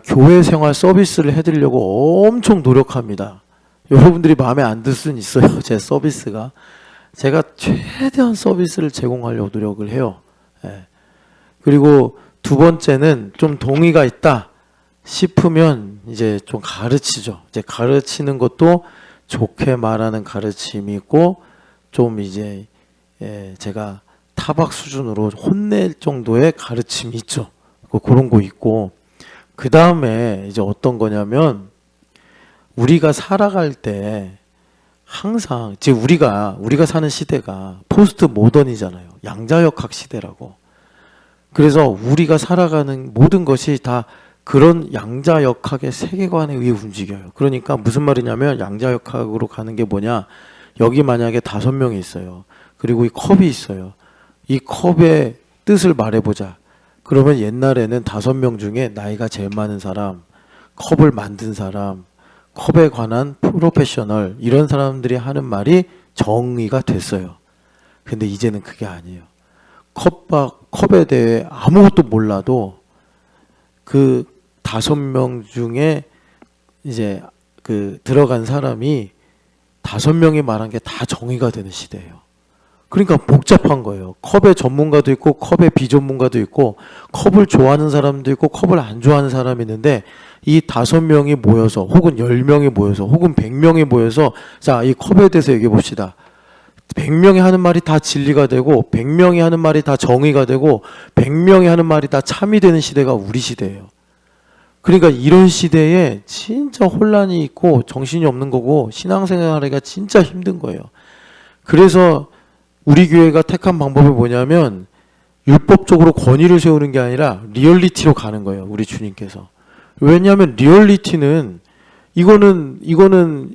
교회 생활 서비스를 해드리려고 엄청 노력합니다. 여러분들이 마음에 안 들 수는 있어요. 제 서비스가. 제가 최대한 서비스를 제공하려고 노력을 해요. 예. 그리고 두 번째는 좀 동의가 있다 싶으면 이제 좀 가르치죠. 이제 가르치는 것도 좋게 말하는 가르침이 있고 좀 이제 제가 타박 수준으로 혼낼 정도의 가르침이 있죠. 그런 거 있고, 그 다음에 이제 어떤 거냐면 우리가 살아갈 때 항상 지금 우리가 사는 시대가 포스트 모던이잖아요. 양자역학 시대라고. 그래서 우리가 살아가는 모든 것이 다 그런 양자역학의 세계관에 의해 움직여요. 그러니까 무슨 말이냐면 양자역학으로 가는 게 뭐냐, 여기 만약에 5명이 있어요. 그리고 이 컵이 있어요. 이 컵의 뜻을 말해보자. 그러면 옛날에는 5명 중에 나이가 제일 많은 사람, 컵을 만든 사람, 컵에 관한 프로페셔널 이런 사람들이 하는 말이 정의가 됐어요. 근데 이제는 그게 아니에요. 컵에 대해 아무것도 몰라도 그 5명 중에 이제 그 들어간 사람이 5명이 말한 게 다 정의가 되는 시대예요. 그러니까 복잡한 거예요. 컵의 전문가도 있고 컵의 비전문가도 있고 컵을 좋아하는 사람도 있고 컵을 안 좋아하는 사람이 있는데 이 5명이 모여서 혹은 10명이 모여서 혹은 100명이 모여서 자, 이 컵에 대해서 얘기해 봅시다. 100명이 하는 말이 다 진리가 되고 100명이 하는 말이 다 정의가 되고 100명이 하는 말이 다 참이 되는 시대가 우리 시대예요. 그러니까 이런 시대에 진짜 혼란이 있고 정신이 없는 거고 신앙생활하기가 진짜 힘든 거예요. 그래서 우리 교회가 택한 방법이 뭐냐면 율법적으로 권위를 세우는 게 아니라 리얼리티로 가는 거예요. 우리 주님께서. 왜냐하면 리얼리티는 이거는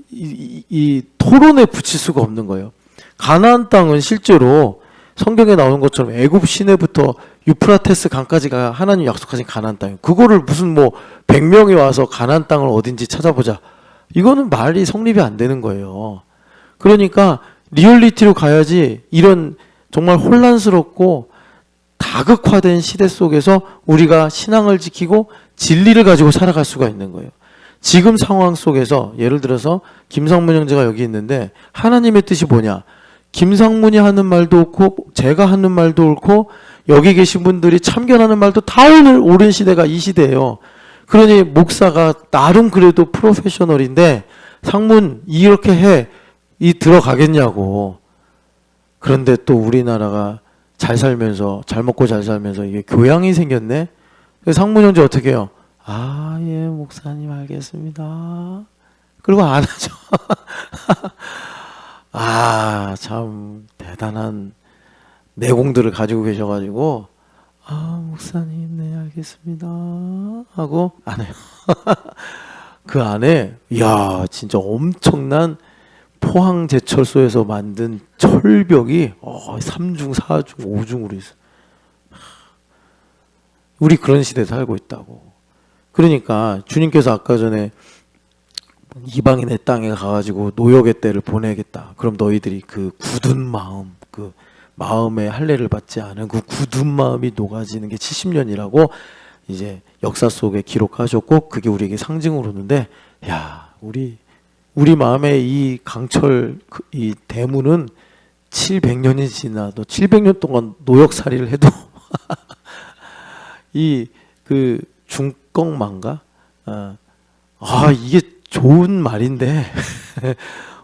이 토론에 붙일 수가 없는 거예요. 가나안 땅은 실제로 성경에 나오는 것처럼 애굽 시내부터 유프라테스 강까지가 하나님 약속하신 가나안 땅이에요. 그거를 무슨 뭐 100명이 와서 가나안 땅을 어딘지 찾아보자. 이거는 말이 성립이 안 되는 거예요. 그러니까 리얼리티로 가야지 이런 정말 혼란스럽고 다극화된 시대 속에서 우리가 신앙을 지키고 진리를 가지고 살아갈 수가 있는 거예요. 지금 상황 속에서 예를 들어서 김상문 형제가 여기 있는데 하나님의 뜻이 뭐냐? 김상문이 하는 말도 옳고 제가 하는 말도 옳고 여기 계신 분들이 참견하는 말도 다 오늘 옳은 시대가 이 시대예요. 그러니 목사가 나름 그래도 프로페셔널인데 상문 이렇게 해 이 들어가겠냐고. 그런데 또 우리나라가 잘 살면서 잘 먹고 잘 살면서 이게 교양이 생겼네. 상문 형제 어떻게 해요? 아, 예, 목사님 알겠습니다. 그리고 안 하죠. 아, 참 대단한 내공들을 가지고 계셔가지고 아, 목사님 네 알겠습니다 하고 안 해요. 그 안에 이야 진짜 엄청난 포항제철소에서 만든 철벽이 3중, 4중, 5중으로 있어. 우리 그런 시대에 살고 있다고. 그러니까 주님께서 아까 전에 이방인의 땅에 가가지고 노역의 때를 보내겠다. 그럼 너희들이 그 굳은 마음, 그 마음의 할례를 받지 않은 그 굳은 마음이 녹아지는 게 70년이라고 이제 역사 속에 기록하셨고 그게 우리에게 상징으로 오는데 야 우리 마음의 이 강철 이 대문은 700년이 지나도 700년 동안 노역살이를 해도 이 그 중꺽만가 이게 좋은 말인데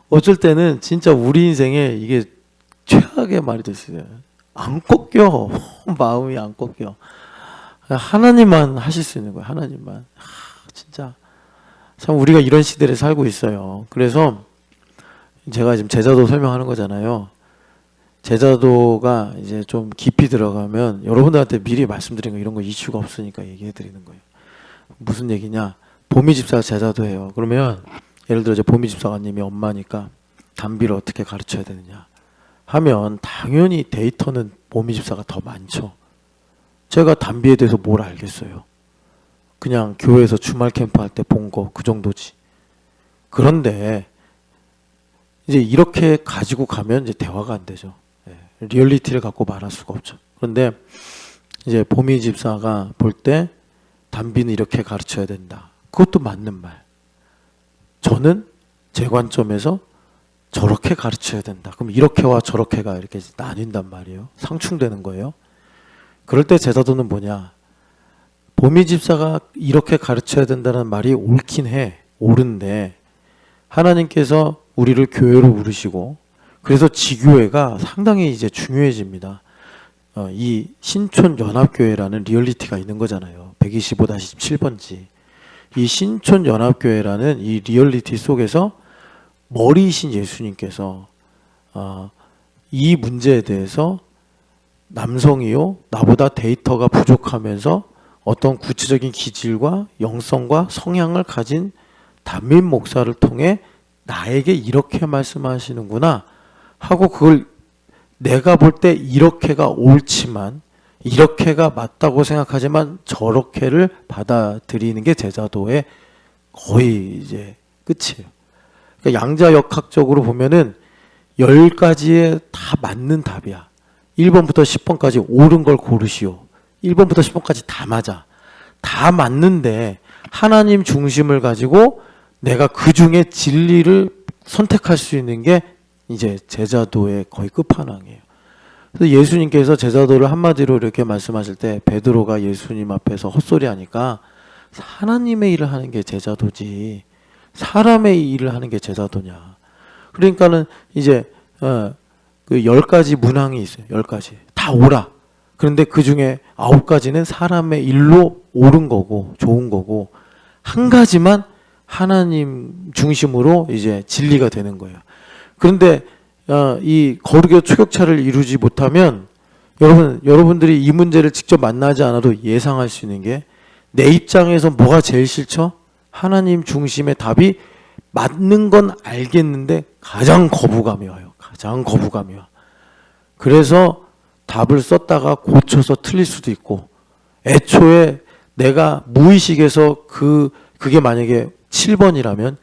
어쩔 때는 진짜 우리 인생에 이게 최악의 말이 됐어요. 안 꺾여. 마음이 안 꺾여. 하나님만 하실 수 있는 거예요. 하나님만. 진짜 참 우리가 이런 시대를 살고 있어요. 그래서 제가 지금 제자도 설명하는 거잖아요. 제자도가 이제 좀 깊이 들어가면 여러분들한테 미리 말씀드린 거 이런 거 이슈가 없으니까 얘기해 드리는 거예요. 무슨 얘기냐? 보미 집사가 제자도예요. 그러면 예를 들어 이제 보미 집사가님이 엄마니까 담비를 어떻게 가르쳐야 되느냐 하면 당연히 데이터는 보미 집사가 더 많죠. 제가 담비에 대해서 뭘 알겠어요. 그냥 교회에서 주말 캠프 할 때 본 거 그 정도지. 그런데 이제 이렇게 가지고 가면 이제 대화가 안 되죠. 리얼리티를 갖고 말할 수가 없죠. 그런데 이제 보미 집사가 볼 때 담비는 이렇게 가르쳐야 된다. 그것도 맞는 말. 저는 제 관점에서 저렇게 가르쳐야 된다. 그럼 이렇게와 저렇게가 이렇게 나뉜단 말이에요. 상충되는 거예요. 그럴 때 제자도는 뭐냐? 보미 집사가 이렇게 가르쳐야 된다는 말이 옳긴 해. 옳은데 하나님께서 우리를 교회로 부르시고 그래서 지교회가 상당히 이제 중요해집니다. 이 신촌연합교회라는 리얼리티가 있는 거잖아요. 125-17번지. 이 신촌연합교회라는 이 리얼리티 속에서 머리이신 예수님께서 이 문제에 대해서 남성이요 나보다 데이터가 부족하면서 어떤 구체적인 기질과 영성과 성향을 가진 담임 목사를 통해 나에게 이렇게 말씀하시는구나 하고 그걸 내가 볼 때 이렇게가 옳지만 이렇게가 맞다고 생각하지만 저렇게를 받아들이는 게 제자도의 거의 이제 끝이에요. 그러니까 양자역학적으로 보면은 10가지에 다 맞는 답이야. 1번부터 10번까지 옳은 걸 고르시오. 1번부터 10번까지 다 맞아. 다 맞는데 하나님 중심을 가지고 내가 그 중에 진리를 선택할 수 있는 게 이제 제자도의 거의 끝판왕이에요. 그래서 예수님께서 제자도를 한마디로 이렇게 말씀하실 때 베드로가 예수님 앞에서 헛소리 하니까 하나님의 일을 하는 게 제자도지 사람의 일을 하는 게 제자도냐. 그러니까는 이제 그 10가지 문항이 있어요. 10가지 다 옳아. 그런데 그 중에 9가지는 사람의 일로 옳은 거고 좋은 거고 한 가지만 하나님 중심으로 이제 진리가 되는 거예요. 그런데 이 거룩의 초격차를 이루지 못하면 여러분들이 이 문제를 직접 만나지 않아도 예상할 수 있는 게 내 입장에서 뭐가 제일 싫죠? 하나님 중심의 답이 맞는 건 알겠는데 가장 거부감이 와요. 가장 거부감이 와. 그래서 답을 썼다가 고쳐서 틀릴 수도 있고 애초에 내가 무의식에서 그게 만약에 7번이라면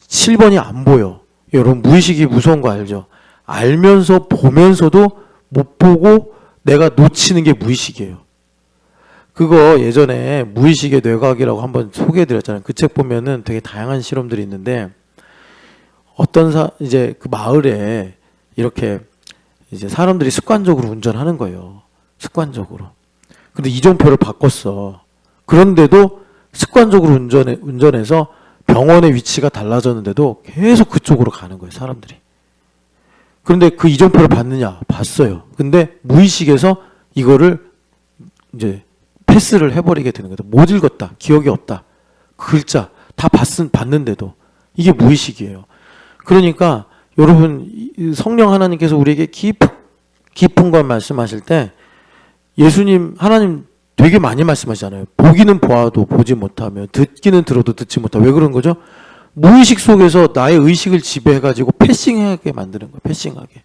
7번이 안 보여. 여러분 무의식이 무서운 거 알죠? 알면서 보면서도 못 보고 내가 놓치는 게 무의식이에요. 그거 예전에 무의식의 뇌과학이라고 한번 소개해드렸잖아요. 그 책 보면은 되게 다양한 실험들이 있는데 이제 그 마을에 이렇게 이제 사람들이 습관적으로 운전하는 거예요. 습관적으로. 근데 이종표를 바꿨어. 그런데도 습관적으로 운전해서 병원의 위치가 달라졌는데도 계속 그쪽으로 가는 거예요, 사람들이. 그런데 그 이종표를 봤느냐? 봤어요. 근데 무의식에서 이거를 이제 패스를 해버리게 되는 거예요. 못 읽었다. 기억이 없다. 글자 다 봤는데도 이게 무의식이에요. 그러니까 여러분 성령 하나님께서 우리에게 깊은 걸 말씀하실 때 예수님 하나님 되게 많이 말씀하시잖아요. 보기는 보아도 보지 못하며 듣기는 들어도 듣지 못하며. 왜 그런 거죠? 무의식 속에서 나의 의식을 지배해가지고 패싱하게 만드는 거예요. 패싱하게.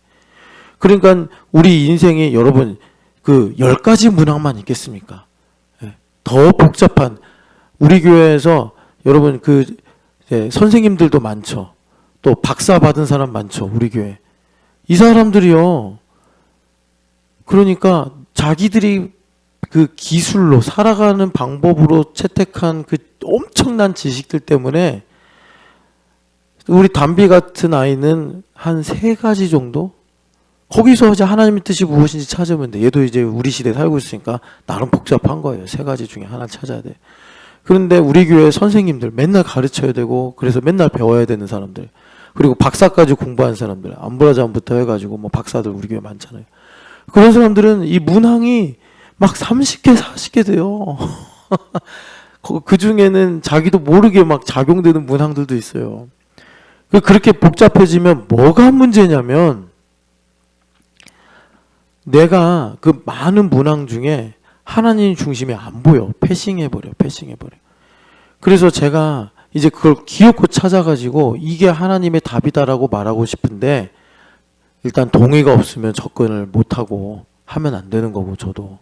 그러니까 우리 인생이 여러분 그 10가지 문항만 있겠습니까? 더 복잡한 우리 교회에서 여러분 그 선생님들도 많죠. 또 박사 받은 사람 많죠. 우리 교회. 이 사람들이요. 그러니까 자기들이 그 기술로 살아가는 방법으로 채택한 그 엄청난 지식들 때문에 우리 담비 같은 아이는 한 3가지 정도? 거기서 이제 하나님의 뜻이 무엇인지 찾으면 돼. 얘도 이제 우리 시대에 살고 있으니까 나름 복잡한 거예요. 3가지 중에 하나를 찾아야 돼. 그런데 우리 교회 선생님들 맨날 가르쳐야 되고 그래서 맨날 배워야 되는 사람들 그리고 박사까지 공부한 사람들 안브라잠부터 해가지고 뭐 박사들 우리 교회 많잖아요. 그런 사람들은 이 문항이 막 30개 40개 돼요. 그 중에는 자기도 모르게 막 작용되는 문항들도 있어요. 그렇게 복잡해지면 뭐가 문제냐면 내가 그 많은 문항 중에 하나님 중심이 안 보여. 패싱해버려. 그래서 제가 이제 그걸 기어코 찾아가지고 이게 하나님의 답이다라고 말하고 싶은데 일단 동의가 없으면 접근을 못하고 하면 안 되는 거고 저도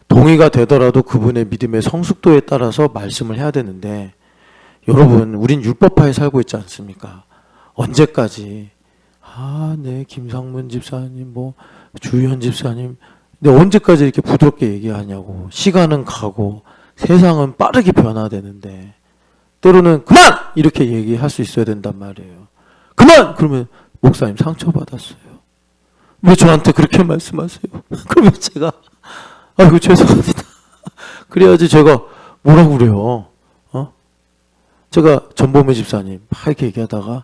동의가 되더라도 그분의 믿음의 성숙도에 따라서 말씀을 해야 되는데 여러분 우린 율법하에 살고 있지 않습니까? 언제까지 네 김상문 집사님 뭐 주현 집사님 근데 언제까지 이렇게 부드럽게 얘기하냐고. 시간은 가고 세상은 빠르게 변화되는데 때로는 그만! 이렇게 얘기할 수 있어야 된단 말이에요. 그만! 그러면 목사님 상처받았어요. 왜 저한테 그렇게 말씀하세요? 그러면 제가 아이고 죄송합니다. 그래야지 제가 뭐라고 그래요. 제가 전보미 집사님 막 이렇게 얘기하다가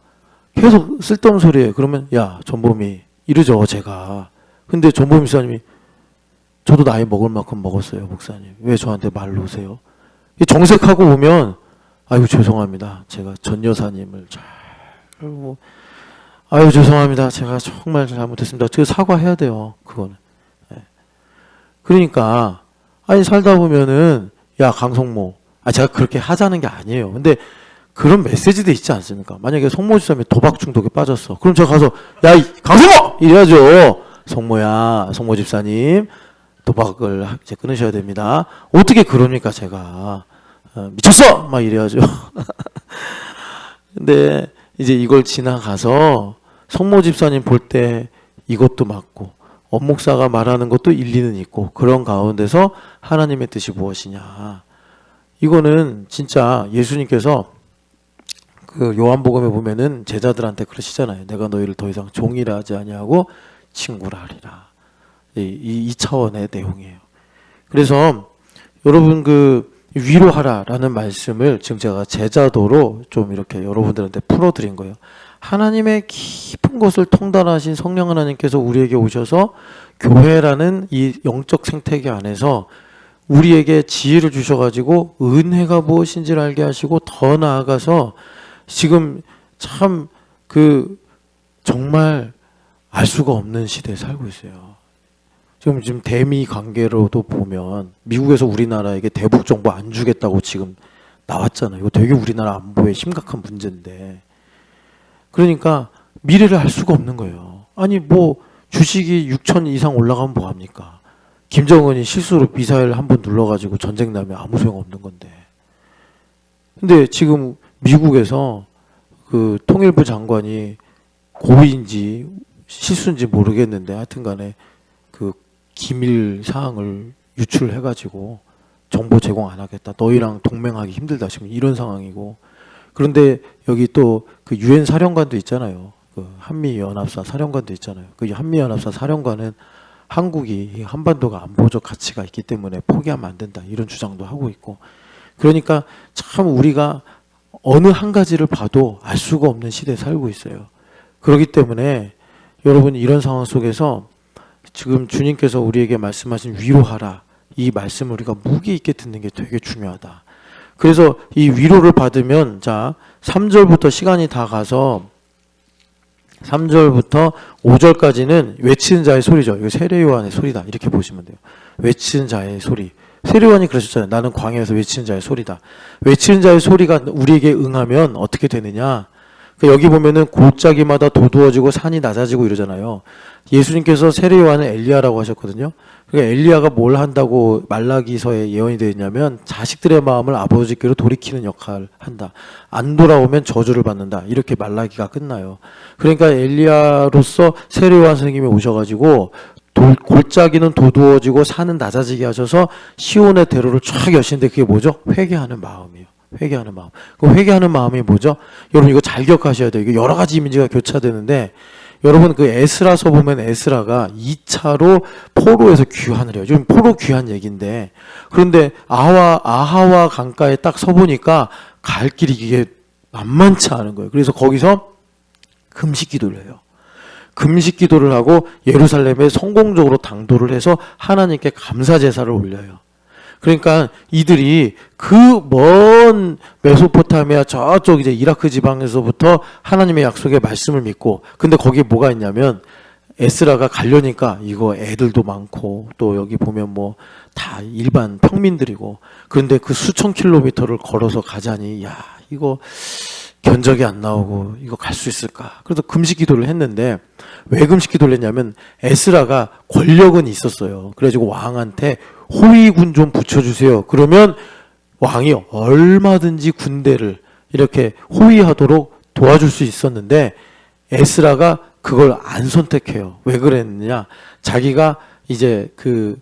계속 쓸데없는 소리예요. 그러면 야 전보미 이러죠 제가. 근데 전보미 집사님이 저도 나이 먹을 만큼 먹었어요 목사님. 왜 저한테 말 놓으세요? 정색하고 오면 아이고 죄송합니다. 제가 전 여사님을 아유 죄송합니다. 제가 정말 잘못했습니다. 제가 사과해야 돼요. 그거는. 그러니까 아니 살다 보면은 야 강성모 제가 그렇게 하자는 게 아니에요. 근데 그런 메시지도 있지 않습니까? 만약에 성모 집사님이 도박 중독에 빠졌어. 그럼 제가 가서 야 이 강성모! 이래야죠. 성모야 성모 집사님 도박을 이제 끊으셔야 됩니다. 어떻게 그럽니까 제가 미쳤어 막 이래야죠. 근데 이제 이걸 지나가서 성모 집사님 볼 때 이것도 맞고 엄목사가 말하는 것도 일리는 있고 그런 가운데서 하나님의 뜻이 무엇이냐. 이거는 진짜 예수님께서 그 요한복음에 보면은 제자들한테 그러시잖아요. 내가 너희를 더 이상 종이라 하지 아니하고 친구라 하리라. 이 차원의 내용이에요. 그래서 여러분 그 위로하라라는 말씀을 지금 제가 제자도로 좀 이렇게 여러분들한테 풀어드린 거예요. 하나님의 깊은 것을 통달하신 성령 하나님께서 우리에게 오셔서 교회라는 이 영적 생태계 안에서 우리에게 지혜를 주셔가지고 은혜가 무엇인지를 알게 하시고 더 나아가서 지금 참 그 정말 알 수가 없는 시대에 살고 있어요. 지금 대미 관계로도 보면 미국에서 우리나라에게 대북 정보 안 주겠다고 지금 나왔잖아요. 이거 되게 우리나라 안보에 심각한 문제인데. 그러니까 미래를 알 수가 없는 거예요. 아니 뭐 주식이 6천 이상 올라가면 뭐합니까? 김정은이 실수로 미사일 한번 눌러가지고 전쟁 나면 아무 소용 없는 건데. 근데 지금 미국에서 그 통일부 장관이 고의인지 실수인지 모르겠는데 하여튼간에 그 기밀 사항을 유출해가지고 정보 제공 안 하겠다. 너희랑 동맹하기 힘들다. 지금 이런 상황이고. 그런데 여기 또 그 유엔 사령관도 있잖아요. 그 한미연합사 사령관도 있잖아요. 그 한미연합사 사령관은 한국이 한반도가 안보적 가치가 있기 때문에 포기하면 안 된다. 이런 주장도 하고 있고. 그러니까 참 우리가 어느 한 가지를 봐도 알 수가 없는 시대에 살고 있어요. 그렇기 때문에 여러분 이런 상황 속에서 지금 주님께서 우리에게 말씀하신 위로하라. 이 말씀을 우리가 무게 있게 듣는 게 되게 중요하다. 그래서 이 위로를 받으면 자 3절부터 시간이 다 가서 3절부터 5절까지는 외치는 자의 소리죠. 이거 세례요한의 소리다. 이렇게 보시면 돼요. 외치는 자의 소리. 세례요한이 그러셨잖아요. 나는 광야에서 외치는 자의 소리다. 외치는 자의 소리가 우리에게 응하면 어떻게 되느냐. 여기 보면은 골짜기마다 도두어지고 산이 낮아지고 이러잖아요. 예수님께서 세례요한은 엘리야라고 하셨거든요. 그러니까 엘리야가 뭘 한다고 말라기서에 예언이 되어 있냐면 자식들의 마음을 아버지께로 돌이키는 역할을 한다. 안 돌아오면 저주를 받는다. 이렇게 말라기가 끝나요. 그러니까 엘리야로서 세례요한 선생님이 오셔가지고 골짜기는 도두어지고 산은 낮아지게 하셔서 시온의 대로를 쫙 여시는데 그게 뭐죠? 회개하는 마음이에요. 회개하는 마음. 그 회개하는 마음이 뭐죠? 여러분 이거 잘 기억하셔야 돼요. 이거 여러 가지 이미지가 교차되는데 여러분 그 에스라서 보면 에스라가 2차로 포로에서 귀환을 해요. 지금 포로 귀환 얘기인데 그런데 아하와 강가에 딱 서보니까 갈 길이 이게 만만치 않은 거예요. 그래서 거기서 금식 기도를 해요. 금식 기도를 하고 예루살렘에 성공적으로 당도를 해서 하나님께 감사 제사를 올려요. 그러니까 이들이 그 먼 메소포타미아 저쪽 이제 이라크 지방에서부터 하나님의 약속의 말씀을 믿고 근데 거기에 뭐가 있냐면 에스라가 가려니까 이거 애들도 많고 또 여기 보면 뭐 다 일반 평민들이고 그런데 그 수천 킬로미터를 걸어서 가자니 야 이거 견적이 안 나오고 이거 갈 수 있을까? 그래서 금식 기도를 했는데 왜 금식 기도를 했냐면 에스라가 권력은 있었어요. 그래가지고 왕한테 호위군 좀 붙여주세요. 그러면 왕이 얼마든지 군대를 이렇게 호위하도록 도와줄 수 있었는데 에스라가 그걸 안 선택해요. 왜 그랬느냐? 자기가 이제 그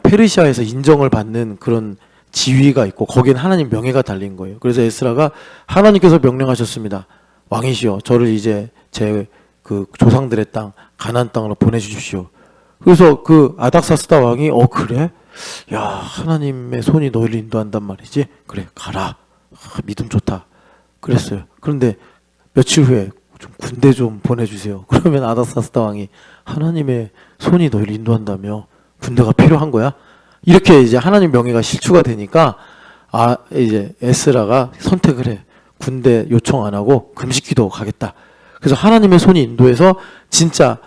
페르시아에서 인정을 받는 그런 지위가 있고 거기는 하나님 명예가 달린 거예요. 그래서 에스라가 하나님께서 명령하셨습니다. 왕이시여 저를 이제 제 그 조상들의 땅 가나안 땅으로 보내주십시오. 그래서 그 아닥사스다 왕이 그래? 야 하나님의 손이 너희를 인도한단 말이지? 그래 가라. 믿음 좋다. 그랬어요. 그런데 며칠 후에 좀 군대 좀 보내주세요. 그러면 아닥사스다 왕이 하나님의 손이 너희를 인도한다며 군대가 필요한 거야? 이렇게 이제 하나님 명예가 실추가 되니까 이제 에스라가 선택을 해. 군대 요청 안 하고 금식기도 가겠다. 그래서 하나님의 손이 인도해서 진짜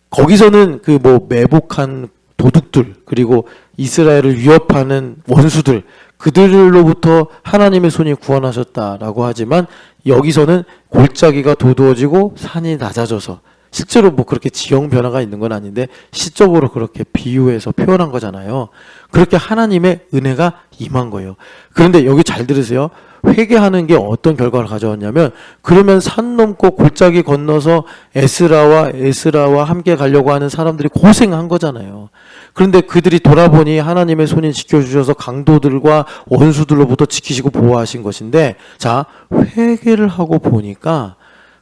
거기서는 그 매복한 도둑들 그리고 이스라엘을 위협하는 원수들 그들로부터 하나님의 손이 구원하셨다라고 하지만 여기서는 골짜기가 도두어지고 산이 낮아져서 실제로 뭐 그렇게 지형 변화가 있는 건 아닌데 시적으로 그렇게 비유해서 표현한 거잖아요. 그렇게 하나님의 은혜가 임한 거예요. 그런데 여기 잘 들으세요. 회개하는 게 어떤 결과를 가져왔냐면, 그러면 산 넘고 골짜기 건너서 에스라와 함께 가려고 하는 사람들이 고생한 거잖아요. 그런데 그들이 돌아보니 하나님의 손이 지켜주셔서 강도들과 원수들로부터 지키시고 보호하신 것인데, 자, 회개를 하고 보니까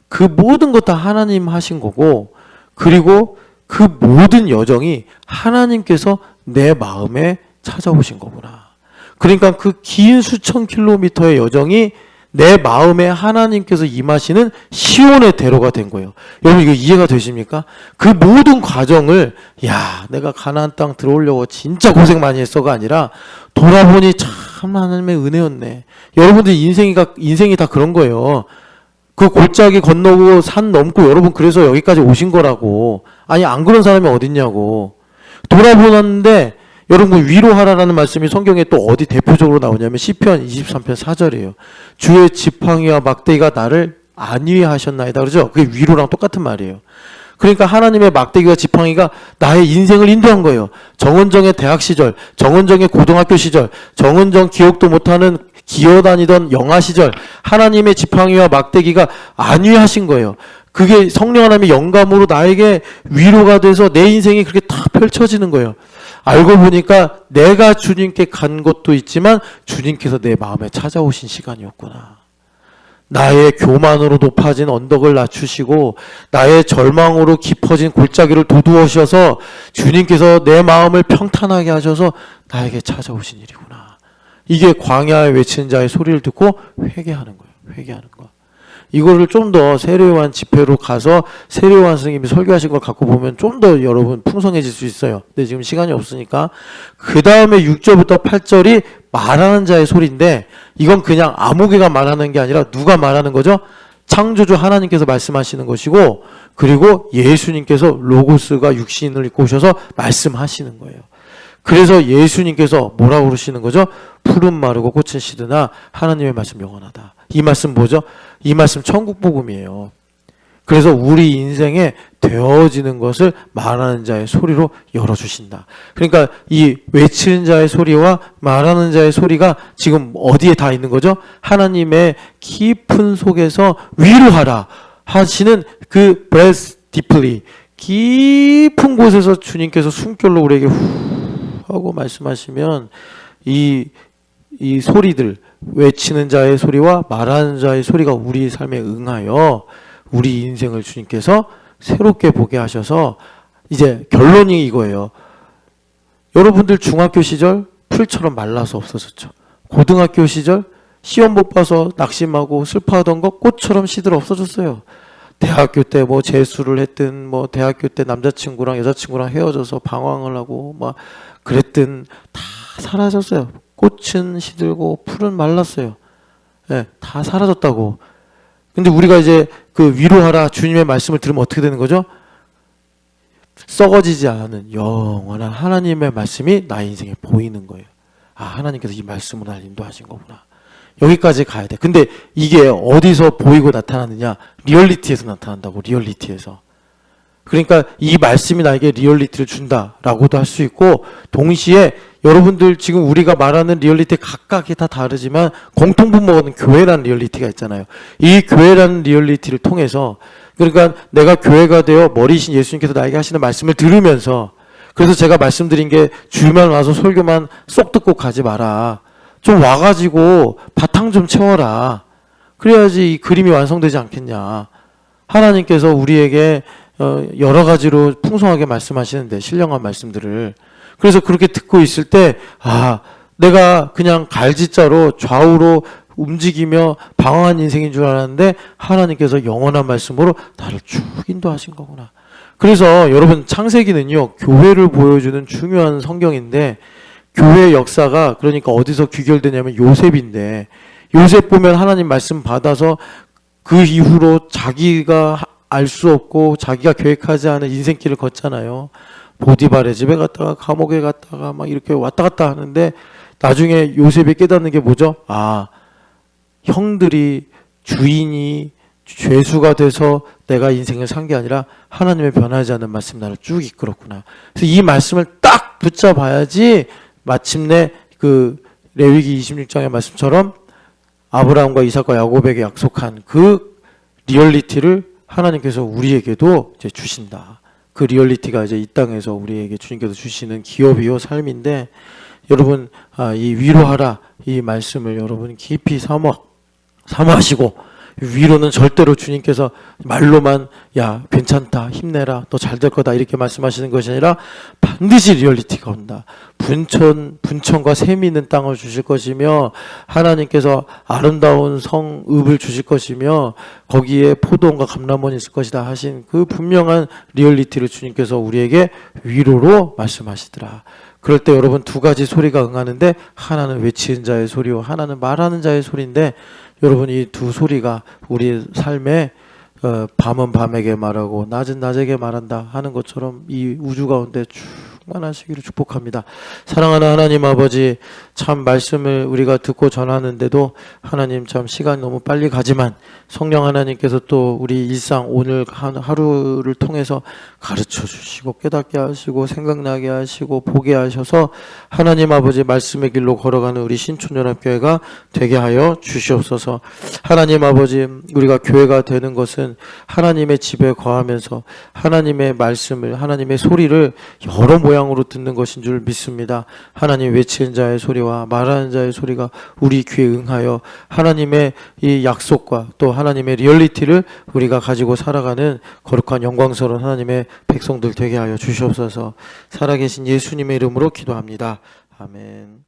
그 모든 것 다 하나님 하신 거고, 그리고 그 모든 여정이 하나님께서 내 마음에 찾아오신 거구나. 그러니까 그 긴 수천 킬로미터의 여정이 내 마음에 하나님께서 임하시는 시온의 대로가 된 거예요. 여러분 이거 이해가 되십니까? 그 모든 과정을 내가 가나안 땅 들어오려고 진짜 고생 많이 했어가 아니라 돌아보니 참 하나님의 은혜였네. 여러분들 인생이 다 그런 거예요. 그 골짜기 건너고 산 넘고 여러분 그래서 여기까지 오신 거라고. 아니 안 그런 사람이 어딨냐고. 돌아보는데 여러분 위로하라라는 말씀이 성경에 또 어디 대표적으로 나오냐면 시편 23편 4절이에요. 주의 지팡이와 막대기가 나를 안위하셨나이다. 그러죠? 그게 위로랑 똑같은 말이에요. 그러니까 하나님의 막대기와 지팡이가 나의 인생을 인도한 거예요. 정은정의 대학 시절, 정은정의 고등학교 시절, 정은정 기억도 못하는 기어다니던 영아 시절, 하나님의 지팡이와 막대기가 안위하신 거예요. 그게 성령 하나님의 영감으로 나에게 위로가 돼서 내 인생이 그렇게 탁 펼쳐지는 거예요. 알고 보니까 내가 주님께 간 것도 있지만 주님께서 내 마음에 찾아오신 시간이었구나. 나의 교만으로 높아진 언덕을 낮추시고 나의 절망으로 깊어진 골짜기를 도두어셔서 주님께서 내 마음을 평탄하게 하셔서 나에게 찾아오신 일이구나. 이게 광야에 외치는 자의 소리를 듣고 회개하는 거예요. 회개하는 거. 이거를 좀 더 세례요한 집회로 가서 세례요한 스님이 설교하신 걸 갖고 보면 좀 더 여러분 풍성해질 수 있어요. 근데 지금 시간이 없으니까 그 다음에 6절부터 8절이 말하는 자의 소리인데, 이건 그냥 아무개가 말하는 게 아니라 누가 말하는 거죠? 창조주 하나님께서 말씀하시는 것이고, 그리고 예수님께서 로고스가 육신을 입고 오셔서 말씀하시는 거예요. 그래서 예수님께서 뭐라고 그러시는 거죠? 푸른 마르고 꽃은 시드나 하나님의 말씀 영원하다. 이 말씀 뭐죠? 이 말씀 천국 복음이에요. 그래서 우리 인생에 되어지는 것을 말하는 자의 소리로 열어주신다. 그러니까 이 외치는 자의 소리와 말하는 자의 소리가 지금 어디에 다 있는 거죠? 하나님의 깊은 속에서 위로하라 하시는 그 breath deeply, 깊은 곳에서 주님께서 숨결로 우리에게 후 하고 말씀하시면 이 소리들, 외치는 자의 소리와 말하는 자의 소리가 우리 삶에 응하여 우리 인생을 주님께서 새롭게 보게 하셔서, 이제 결론이 이거예요. 여러분들 중학교 시절 풀처럼 말라서 없어졌죠. 고등학교 시절 시험 못 봐서 낙심하고 슬퍼하던 거 꽃처럼 시들어 없어졌어요. 대학교 때 뭐 재수를 했든 뭐 대학교 때 남자친구랑 여자친구랑 헤어져서 방황을 하고 막 그랬든 다 사라졌어요. 꽃은 시들고 풀은 말랐어요. 다 사라졌다고. 근데 우리가 이제 그 위로하라 주님의 말씀을 들으면 어떻게 되는 거죠? 썩어지지 않은 영원한 하나님의 말씀이 나의 인생에 보이는 거예요. 아, 하나님께서 이 말씀으로 날 인도하신 거구나. 여기까지 가야 돼. 근데 이게 어디서 보이고 나타나느냐? 리얼리티에서 나타난다고. 리얼리티에서. 그러니까 이 말씀이 나에게 리얼리티를 준다라고도 할 수 있고, 동시에 여러분들 지금 우리가 말하는 리얼리티 각각이 다 다르지만 공통분모는 교회라는 리얼리티가 있잖아요. 이 교회라는 리얼리티를 통해서, 그러니까 내가 교회가 되어 머리신 예수님께서 나에게 하시는 말씀을 들으면서, 그래서 제가 말씀드린 게 주만 와서 설교만 쏙 듣고 가지 마라. 좀 와가지고 바탕 좀 채워라. 그래야지 이 그림이 완성되지 않겠냐. 하나님께서 우리에게 여러 가지로 풍성하게 말씀하시는데, 신령한 말씀들을. 그래서 그렇게 듣고 있을 때, 아, 내가 그냥 갈지자로 좌우로 움직이며 방황한 인생인 줄 알았는데 하나님께서 영원한 말씀으로 나를 쭉 인도하신 거구나. 그래서 여러분, 창세기는요, 교회를 보여주는 중요한 성경인데, 교회 역사가 그러니까 어디서 귀결되냐면 요셉인데, 요셉 보면 하나님 말씀 받아서 그 이후로 자기가 알 수 없고 자기가 계획하지 않은 인생길을 걷잖아요. 보디발의 집에 갔다가 감옥에 갔다가 막 이렇게 왔다 갔다 하는데, 나중에 요셉이 깨닫는 게 뭐죠? 아, 형들이, 주인이 죄수가 돼서 내가 인생을 산 게 아니라 하나님의 변하지 않는 말씀 나를 쭉 이끌었구나. 그래서 이 말씀을 딱 붙잡아야지 마침내 그 레위기 26장의 말씀처럼 아브라함과 이삭과 야곱에게 약속한 그 리얼리티를 하나님께서 우리에게도 이제 주신다. 그 리얼리티가 이제 이 땅에서 우리에게 주님께서 주시는 기업이요 삶인데, 여러분 이 위로하라 이 말씀을 여러분 깊이 사모하시고, 위로는 절대로 주님께서 말로만 야 괜찮다 힘내라 너 잘 될 거다 이렇게 말씀하시는 것이 아니라 반드시 리얼리티가 온다. 분천과 샘이 있는 땅을 주실 것이며, 하나님께서 아름다운 성읍을 주실 것이며, 거기에 포도원과 감람원이 있을 것이다 하신 그 분명한 리얼리티를 주님께서 우리에게 위로로 말씀하시더라. 그럴 때 여러분 두 가지 소리가 응하는데, 하나는 외치는 자의 소리요 하나는 말하는 자의 소리인데, 여러분 이 두 소리가 우리 삶에 밤은 밤에게 말하고 낮은 낮에게 말한다 하는 것처럼 이 우주 가운데 충만하시기를 축복합니다. 사랑하는 하나님 아버지, 참 말씀을 우리가 듣고 전하는데도 하나님 참 시간이 너무 빨리 가지만, 성령 하나님께서 또 우리 일상 오늘 하루를 통해서 가르쳐 주시고 깨닫게 하시고 생각나게 하시고 보게 하셔서 하나님 아버지 말씀의 길로 걸어가는 우리 신촌연합교회가 되게 하여 주시옵소서. 하나님 아버지, 우리가 교회가 되는 것은 하나님의 집에 거하면서 하나님의 말씀을, 하나님의 소리를 여러 모양으로 듣는 것인 줄 믿습니다. 하나님 외치는 자의 소리와 말하는 자의 소리가 우리 귀에 응하여 하나님의 이 약속과 또 하나님의 리얼리티를 우리가 가지고 살아가는 거룩한 영광스러운 하나님의 백성들 되게 하여 주시옵소서. 살아계신 예수님의 이름으로 기도합니다. 아멘.